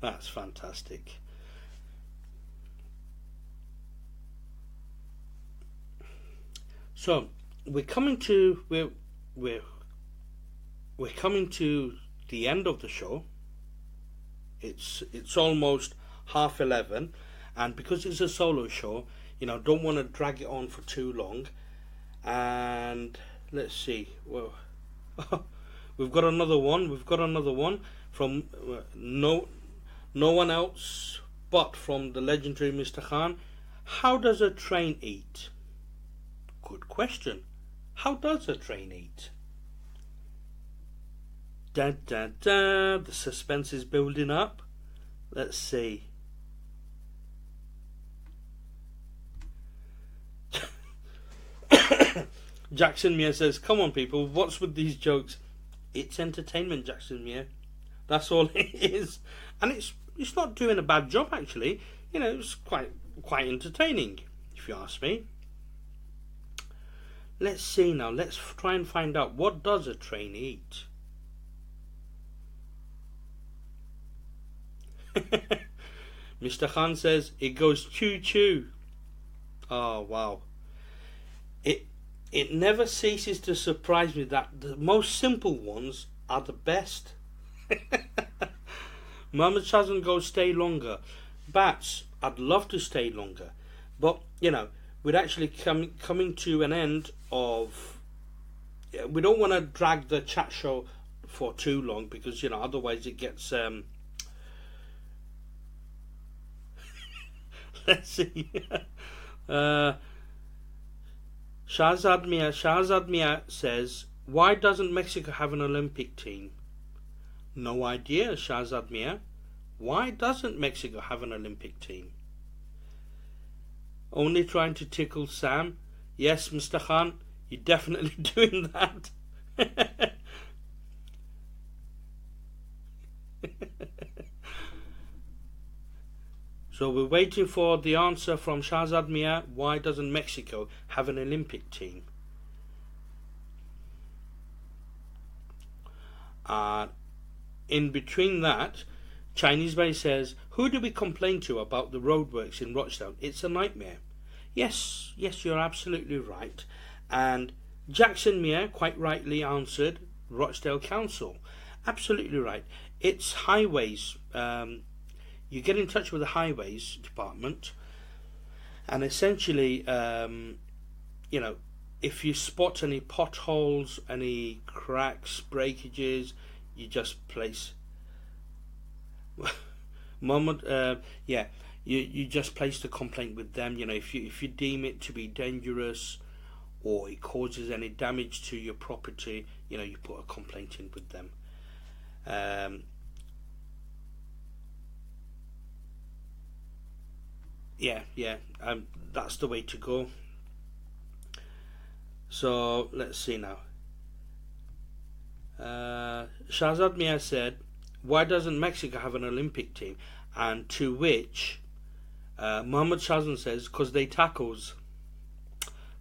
That's fantastic. So we're coming to we're coming to the end of the show. It's almost 11:30, and because it's a solo show, you know, don't want to drag it on for too long. And let's see. Well, we've got another one. We've got another one from no one else but from the legendary Mr. Khan. How does a train eat? Good question. How does a train eat? Da da da. The suspense is building up. Let's see. Jackson Muir says, come on people, what's with these jokes? It's entertainment, Jackson Muir. That's all it is. And it's not doing a bad job actually. You know, it's quite entertaining, if you ask me. Let's see now. Let's try and find out, what does a train eat? Mr. Khan says it goes choo choo. Oh wow. It never ceases to surprise me that the most simple ones are the best. Muhammad Shazan goes stay longer. Bats, I'd love to stay longer. But, you know, we're actually coming to an end of... We don't want to drag the chat show for too long because, you know, otherwise it gets... Let's see. Shahzad Mia says, why doesn't Mexico have an Olympic team? No idea, Shahzad Mia. Why doesn't Mexico have an Olympic team? Only trying to tickle Sam. Yes, Mr. Khan, you're definitely doing that. So we're waiting for the answer from Shahzad Mia. Why doesn't Mexico have an Olympic team? In between that, Chinese Bay says, who do we complain to about the roadworks in Rochdale? It's a nightmare. Yes, you're absolutely right. And Jackson Mia quite rightly answered, Rochdale Council. Absolutely right. It's highways. You get in touch with the highways department, and essentially, you know, if you spot any potholes, any cracks, breakages, you just place. You just place the complaint with them. You know, if you deem it to be dangerous, or it causes any damage to your property, you know, you put a complaint in with them. That's the way to go. So let's see now. Shahzad Mia said, why doesn't Mexico have an Olympic team? And to which Muhammad Shazan says, because they tacos.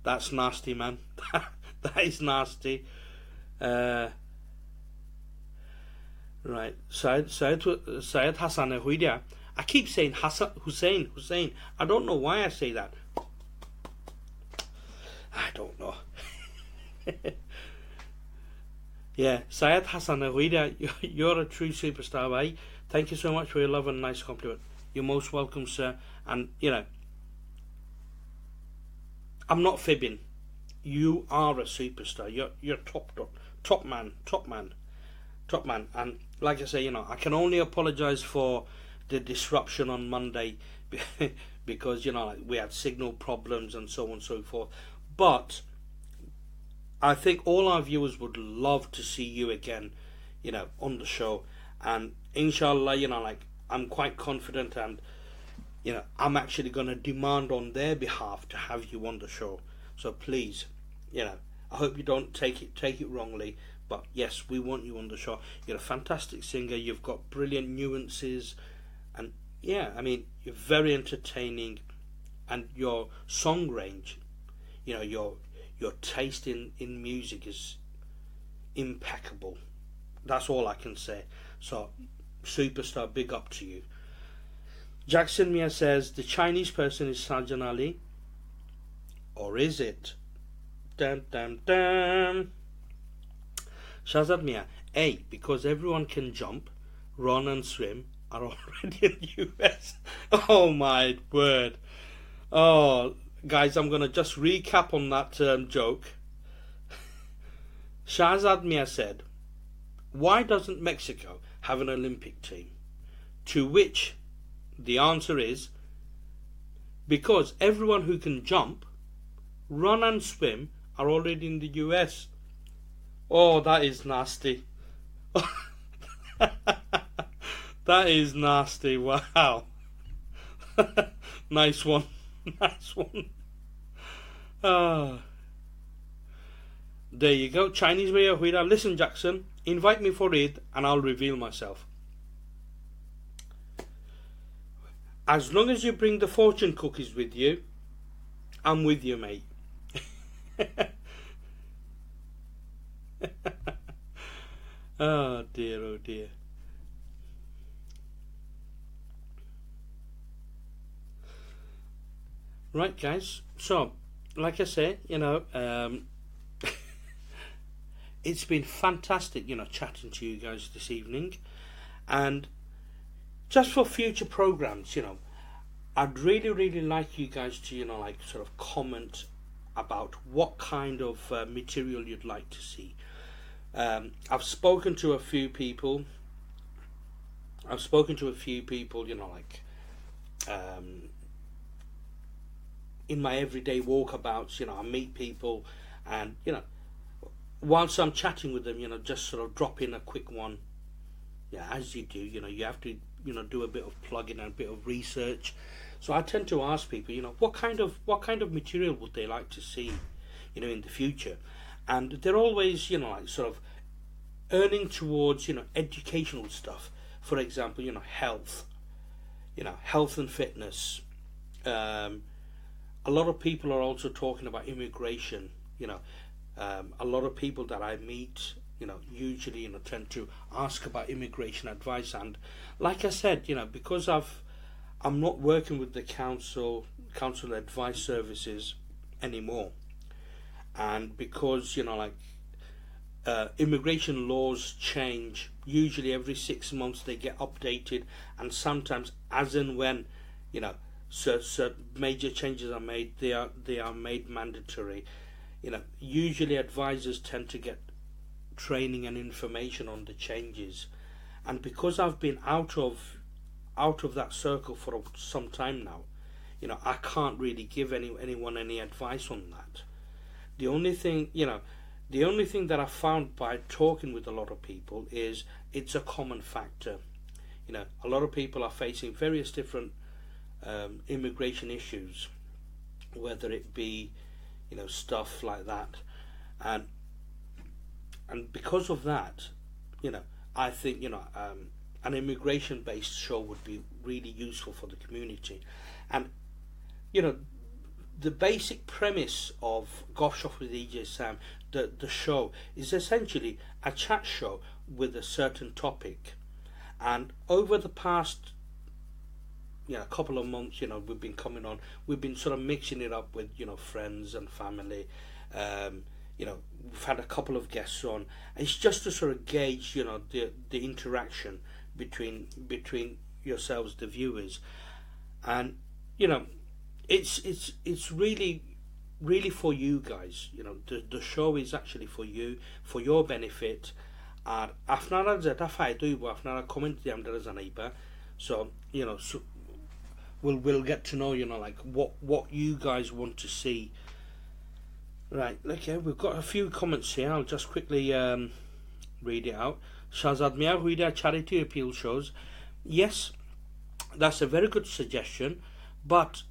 That's nasty, man. That is nasty. Right. Syed Hassan Huida. I keep saying Hussein. I don't know why I say that. I don't know. Yeah, Syed Hassan Huida, you're a true superstar, mate. Thank you so much for your love and nice compliment. You're most welcome, sir. And, you know, I'm not fibbing. You are a superstar. You're top man. And like I say, you know, I can only apologise for the disruption on Monday because, you know, like, we had signal problems and so on and so forth. But I think all our viewers would love to see you again, you know, on the show. And inshallah, you know, like, I'm quite confident, and, you know, I'm actually going to demand on their behalf to have you on the show. So please, you know, I hope you don't take it wrongly, but yes, we want you on the show. You're a fantastic singer. You've got brilliant nuances, and yeah, I mean, you're very entertaining, and your song range, you know, your taste in music is impeccable. That's all I can say. So, superstar, big up to you. Jackson Mia says, the Chinese person is Sajan Ali. Or is it? Dun dun dun. Shahzad Mia, A, because everyone can jump, run and swim, are already in the US. Oh my word. Oh, guys, I'm going to just recap on that joke. Shahzad Mia said, why doesn't Mexico have an Olympic team? To which the answer is, because everyone who can jump, run and swim are already in the US. Oh, that is nasty. That is nasty. Wow. Nice one. Nice one. There you go. Chinese way of Huida. Listen, Jackson, invite me for Eid and I'll reveal myself. As long as you bring the fortune cookies with you, I'm with you, mate. Oh dear, oh dear. Right, guys. So, like I say, it's been fantastic, chatting to you guys this evening. And just for future programs, I'd really, really like you guys to, like sort of comment about what kind of material you'd like to see. I've spoken to a few people. Like in my everyday walkabouts, I meet people, and whilst I'm chatting with them, just sort of drop in a quick one. Yeah, as you do, you have to, do a bit of plugging and a bit of research. So I tend to ask people, what kind of material would they like to see, in the future, and they're always, like sort of earning towards, educational stuff. For example, health, health and fitness. A lot of people are also talking about immigration. A lot of people that I meet, usually, tend to ask about immigration advice. And like I said, because I'm not working with the council advice services anymore, and because immigration laws change. Usually every 6 months they get updated, and sometimes as and when so major changes are made, they are made mandatory. Usually advisors tend to get training and information on the changes, and because I've been out of that circle for some time now, I can't really give anyone any advice on that. The only thing that I found by talking with a lot of people is it's a common factor. A lot of people are facing various different immigration issues, whether it be stuff like that, and because of that, I think an immigration based show would be really useful for the community. And the basic premise of Goff Shoff with EjaySam, the show, is essentially a chat show with a certain topic. And over the past couple of months, we've been coming on, we've been sort of mixing it up with friends and family. We've had a couple of guests on. It's just to sort of gauge the interaction between yourselves, the viewers. And it's really for you guys. The show is actually for you, for your benefit. And afnara zeta fayda bu afnara comment diamdara zanaiba. So we'll get to know like what you guys want to see. Right, okay, we've got a few comments here. I'll just quickly read it out. Shazad Mia Huida charity appeal shows. Yes, that's a very good suggestion, but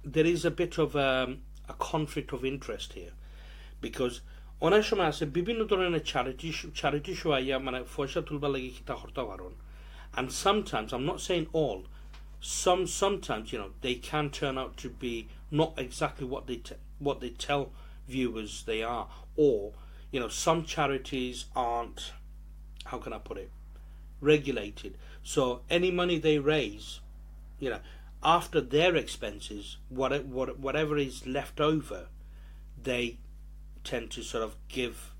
there is a bit of a conflict of interest here, because অনেক সময় আছে বিভিন্ন ধরনের charity show আইয়া মানে পয়সা তুলবার লাগি কিতা করতে পারন, and sometimes, I'm not saying all, sometimes they can turn out to be not exactly what they tell viewers they are, or some charities aren't, how can I put it, regulated. So any money they raise, after their expenses, whatever is left over, they tend to sort of give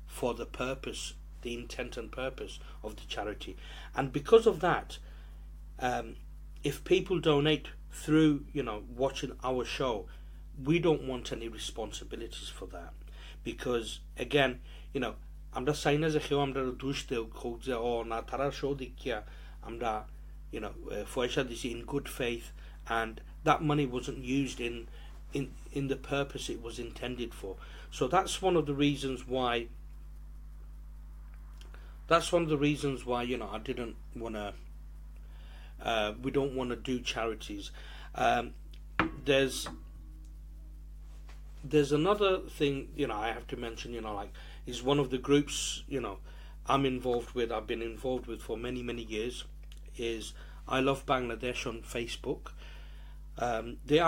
for the purpose, the intent and purpose of the charity. And because of that, if people donate through watching our show, we don't want any responsibilities for that, because again, আমরা সাইনা যে কেউ আমরা দোষ দেও খোক যে না তারা show দেখিয়া আমরা পয়সা দিছি in good faith, and that money wasn't used in the purpose it was intended for. So that's one of the reasons why I didn't want to we don't want to do charities. There's another thing I have to mention, like, is one of the groups I've been involved with for many years, is I Love Bangladesh on Facebook. The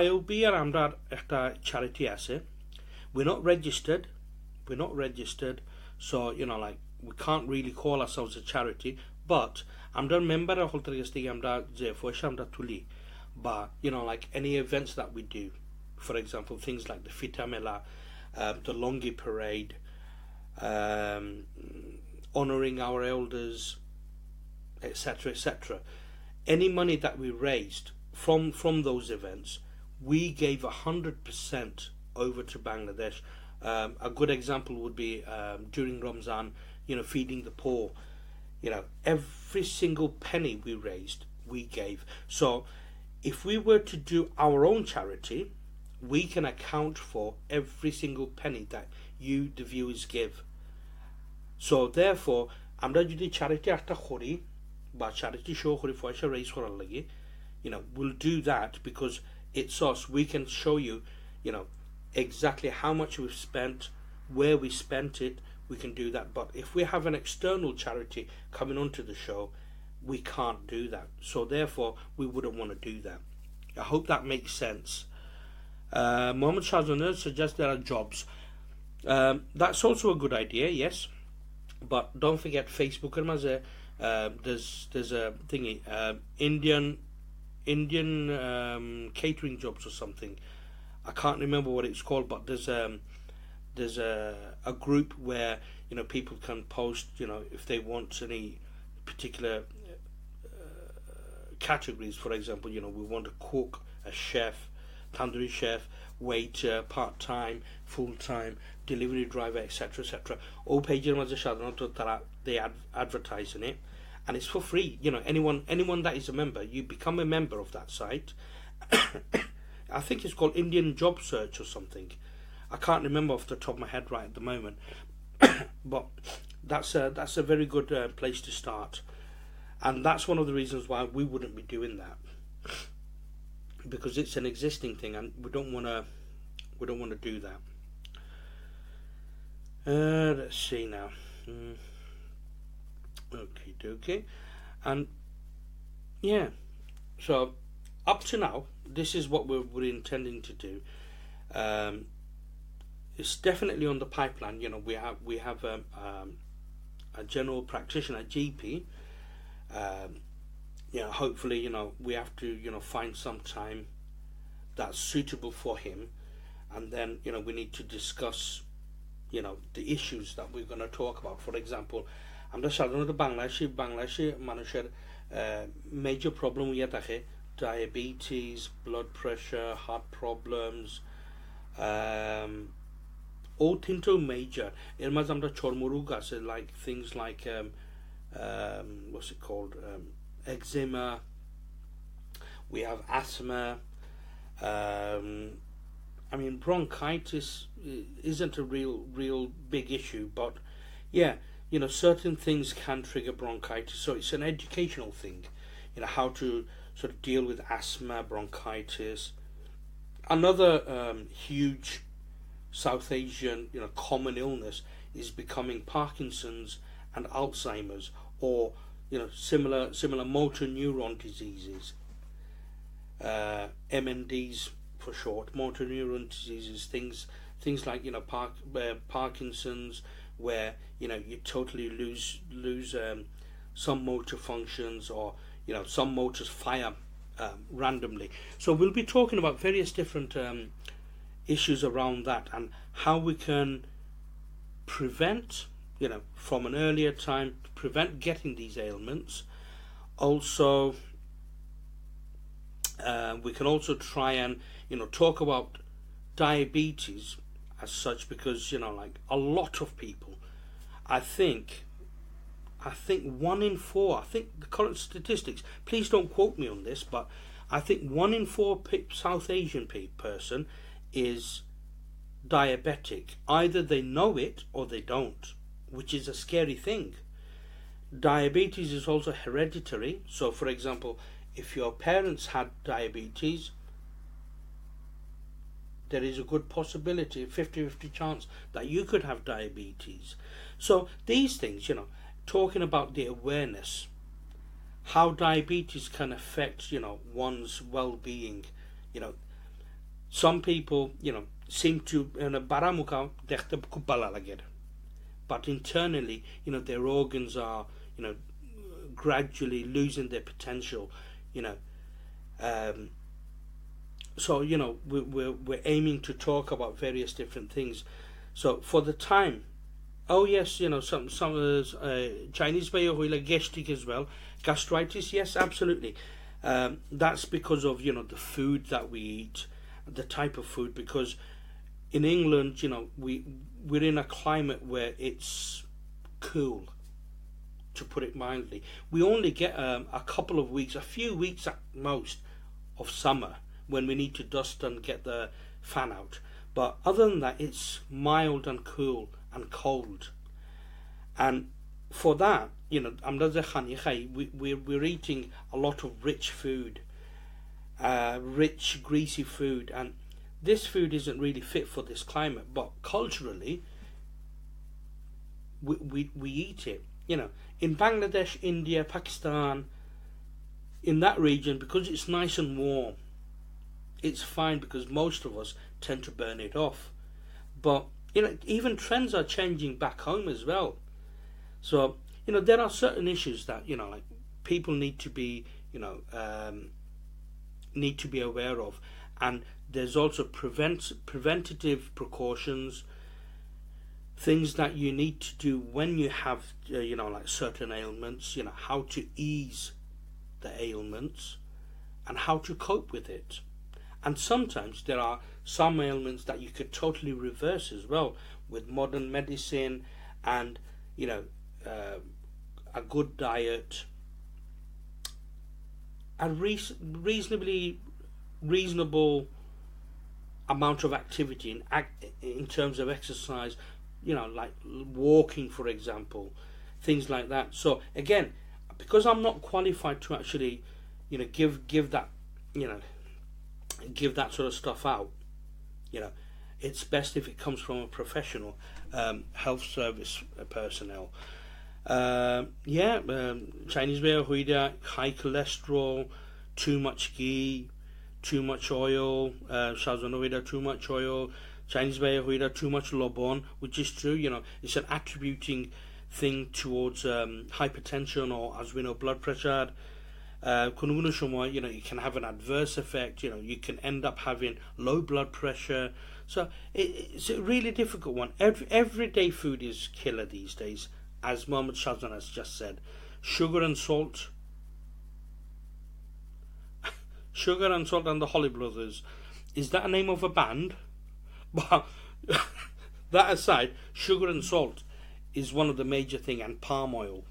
ILB আর আমরা একটা charity আছে. We're not registered, we're not registered, so like we can't really call ourselves a charity. But I'm the member of I'm the tuli. But like any events that we do, for example, things like the Fitamela, the Longi Parade, honouring our elders, etc., etc. Any money that we raised from those events, we gave 100% over to Bangladesh. A good example would be during Ramzan, feeding the poor. Every single penny we raised, we gave. So if we were to do our own charity, we can account for every single penny that you, the viewers, give. So therefore, আমরা যদি charity একটা করি বা charity show করি পয়সা raise করার লাগি, we'll do that because it's us. We can show you, exactly how much we've spent, where we spent it. We can do that. But if we have an external charity coming onto the show, we can't do that. So therefore, we wouldn't want to do that. I hope that makes sense. Mohammed Shahzaner suggests there are jobs. That's also a good idea, yes. But don't forget Facebook. There's a thingy, Indian catering jobs or something. I can't remember what it's called, but there's a group where people can post if they want any particular categories. For example, we want a cook, a chef, tandoori chef, waiter, part-time, full-time, delivery driver, etc., etc. All pages they advertise in it, and it's for free. Anyone that is a member, you become a member of that site. I think it's called Indian Job Search or something. I can't remember off the top of my head right at the moment, but that's a very good place to start, and that's one of the reasons why we wouldn't be doing that, because it's an existing thing, and we don't want to do that. Let's see now. Okay, and yeah, so up to now, this is what we're intending to do. It's definitely on the pipeline. We have a general practitioner, GP. Hopefully, we have to find some time that's suitable for him, and then we need to discuss the issues that we're going to talk about. For example, আমরা সাধারণত বাংলাদেশি মানুষের major problem ইয়ে থাকে, diabetes, blood pressure, heart problems, all tinto major. এর মাঝে আমরা চর্মরোগ আছে, like things like what's it called, eczema. We have asthma. Bronchitis isn't a real big issue, but yeah, certain things can trigger bronchitis. So it's an educational thing, how to sort of deal with asthma, bronchitis. Another huge South Asian, common illness is becoming Parkinson's and Alzheimer's, or similar motor neuron diseases, MNDs for short, motor neuron diseases, things like Parkinson's, where you totally lose some motor functions, or some motors fire randomly. So we'll be talking about various different issues around that, and how we can prevent, from an earlier time, prevent getting these ailments. Also, we can also try and talk about diabetes as such, because like a lot of people, I think 1 in 4, I think the current statistics, please don't quote me on this, but I think 1 in 4 South Asian person is diabetic. Either they know it or they don't, which is a scary thing. Diabetes is also hereditary. So for example, if your parents had diabetes, there is a good possibility, 50-50 chance, that you could have diabetes. So these things, talking about the awareness, how diabetes can affect, one's well-being. Some people, seem to baramuka dekhte kubala lager. But internally, their organs are, gradually losing their potential, so we're aiming to talk about various different things. So for the time, oh yes, some Chinese way or gastric as well, gastritis, yes, absolutely. That's because of the food that we eat, the type of food. Because in England, we're in a climate where it's cool, to put it mildly. We only get a couple of weeks, a few weeks at most, of summer when we need to dust and get the fan out. But other than that, it's mild and cool and cold. And for that, we're eating a lot of rich food, rich, greasy food, and this food isn't really fit for this climate. But culturally, we eat it. In Bangladesh, India, Pakistan, in that region, because it's nice and warm, it's fine because most of us tend to burn it off. But even trends are changing back home as well. So there are certain issues that like people need to be aware of, and there's also preventative precautions, things that you need to do when you have like certain ailments, how to ease the ailments and how to cope with it. And sometimes there are some ailments that you could totally reverse as well with modern medicine and a good diet, a reasonable amount of activity in terms of exercise, like walking, for example, things like that. So again, because I'm not qualified to actually, give that, give that sort of stuff out, it's best if it comes from a professional health service personnel. Chinese way of high cholesterol, too much ghee, too much oil, too much oil, Chinese way of too much lobon, which is true. It's an attributing thing towards hypertension, or as we know, blood pressure. You can have an adverse effect. You can end up having low blood pressure. So it's a really difficult one. Everyday food is killer these days, as Mohammed Shazan has just said. Sugar and Salt. Sugar and Salt and the Holly Brothers. Is that a name of a band? But that aside, sugar and salt is one of the major thing, and palm oil.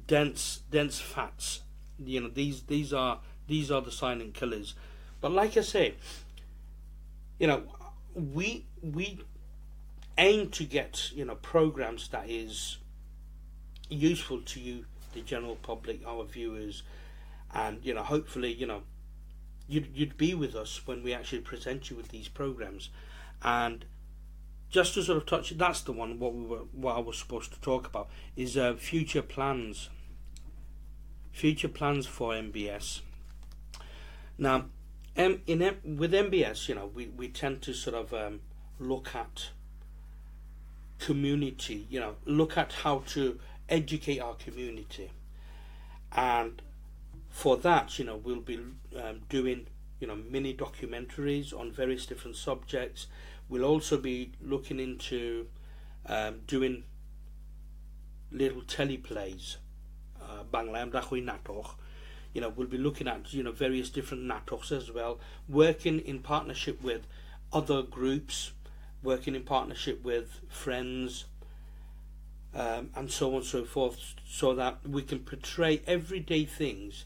Dense fats. These are the silent killers. But like I say, we aim to get programs that is useful to you, the general public, our viewers, and hopefully you'd be with us when we actually present you with these programs. And just to sort of touch, that's the one what I was supposed to talk about is future plans for MBS. Now, with MBS, we tend to sort of look at community, look at how to educate our community, and for that, we'll be doing mini documentaries on various different subjects. We'll also be looking into doing little teleplays, Bangla Amdakhui Natoch. We'll be looking at various different natochs as well, working in partnership with other groups, working in partnership with friends, and so on and so forth, so that we can portray everyday things,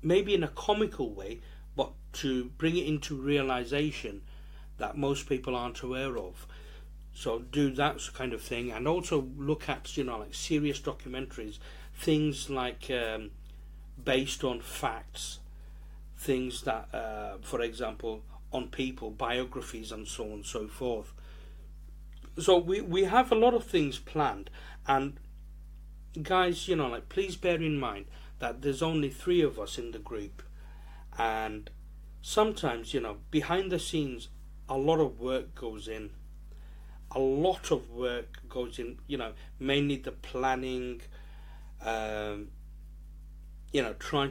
maybe in a comical way, but to bring it into realization that most people aren't aware of. So do that kind of thing, and also look at like serious documentaries, things like based on facts, things that for example on people, biographies, and so on and so forth. So we have a lot of things planned, and guys, please bear in mind that there's only 3 of us in the group, and sometimes, behind the scenes, a lot of work goes in. A lot of work goes in, mainly the planning, trying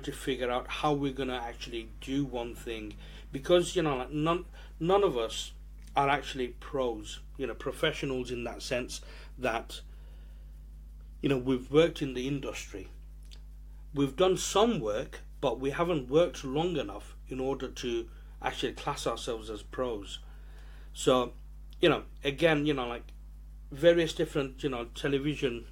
to figure out how we're going to actually do one thing. Because, like none of us are actually pros, professionals in that sense that, we've worked in the industry. We've done some work, but we haven't worked long enough in order to actually class ourselves as pros. So, again, like various different, television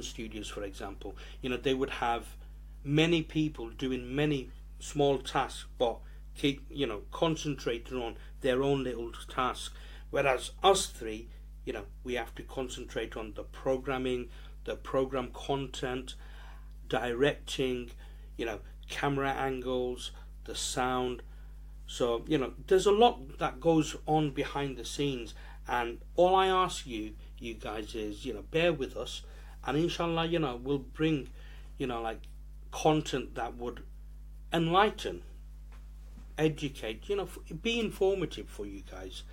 studios, for example, they would have many people doing many small tasks, but keep, concentrating on their own little task. Whereas us three, we have to concentrate on the programming, the program content, directing, camera angles, the sound. So, there's a lot that goes on behind the scenes, and all I ask you guys is, bear with us, and inshallah, we'll bring, like content that would enlighten, educate, be informative for you guys.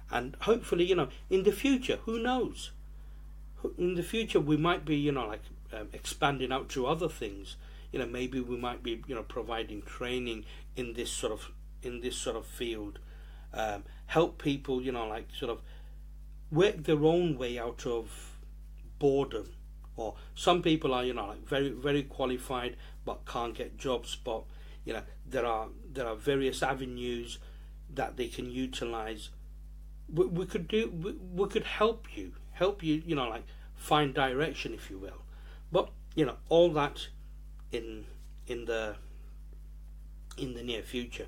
And hopefully, in the future, who knows? In the future, we might be, expanding out to other things. Maybe we might be, providing training in this sort of field. Help people, work their own way out of boredom. Or some people are, very, very qualified but can't get jobs. But there are various avenues that they can utilize. We could help you, find direction, if you will. But all that in the near future.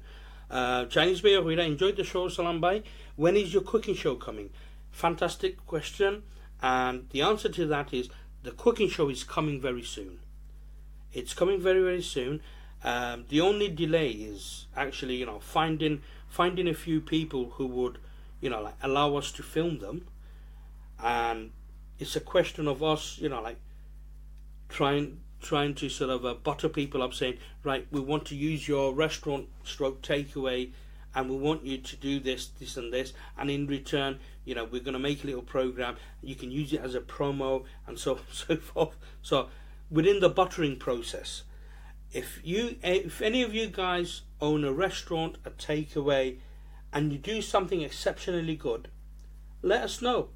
Chinese Bay, I enjoyed the show, Salam Bhai. When is your cooking show coming? Fantastic question, and the answer to that is the cooking show is coming very soon. It's coming very, very soon. The only delay is actually finding a few people who would allow us to film them, and it's a question of us trying to sort of butter people up, saying, right, we want to use your restaurant stroke takeaway, and we want you to do this and this, and in return, we're going to make a little program. You can use it as a promo, and so forth. So within the buttering process, if any of you guys own a restaurant, a takeaway, and you do something exceptionally good, let us know,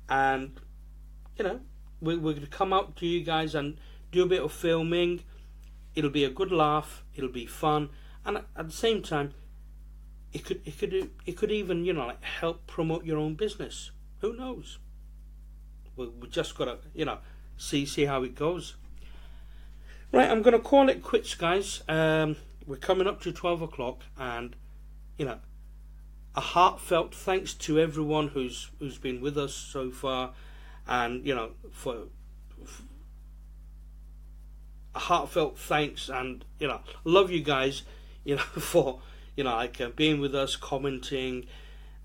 and we're going to come out to you guys and do a bit of filming. It'll be a good laugh, it'll be fun, and at the same time, it could even help promote your own business. Who knows? We just gotta see how it goes. Right, I'm gonna call it quits, guys. We're coming up to 12 o'clock, and a heartfelt thanks to everyone who's been with us so far, and for a heartfelt thanks, and love you guys, for being with us, commenting,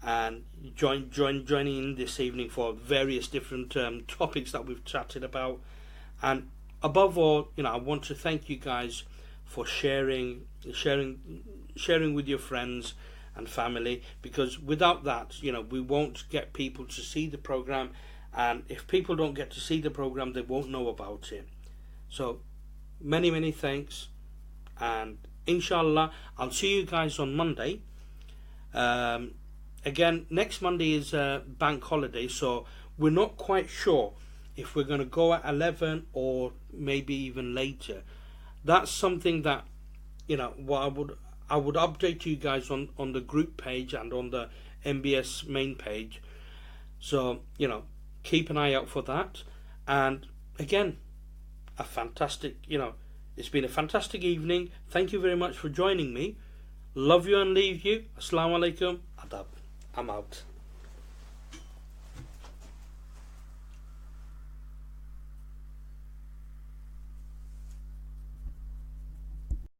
and joining in this evening for various different topics that we've chatted about. And above all, I want to thank you guys for sharing with your friends and family, because without that, we won't get people to see the program, and if people don't get to see the program, they won't know about it. So many thanks, and inshallah I'll see you guys on Monday. Again, next Monday is bank holiday, so we're not quite sure if we're going to go at 11 or maybe even later. That's something that what I would update you guys on the group page and on the MBS main page. So keep an eye out for that. And again, a fantastic it's been a fantastic evening. Thank you very much for joining me. Love you and leave you. Assalamu alaikum. Adab. I'm out.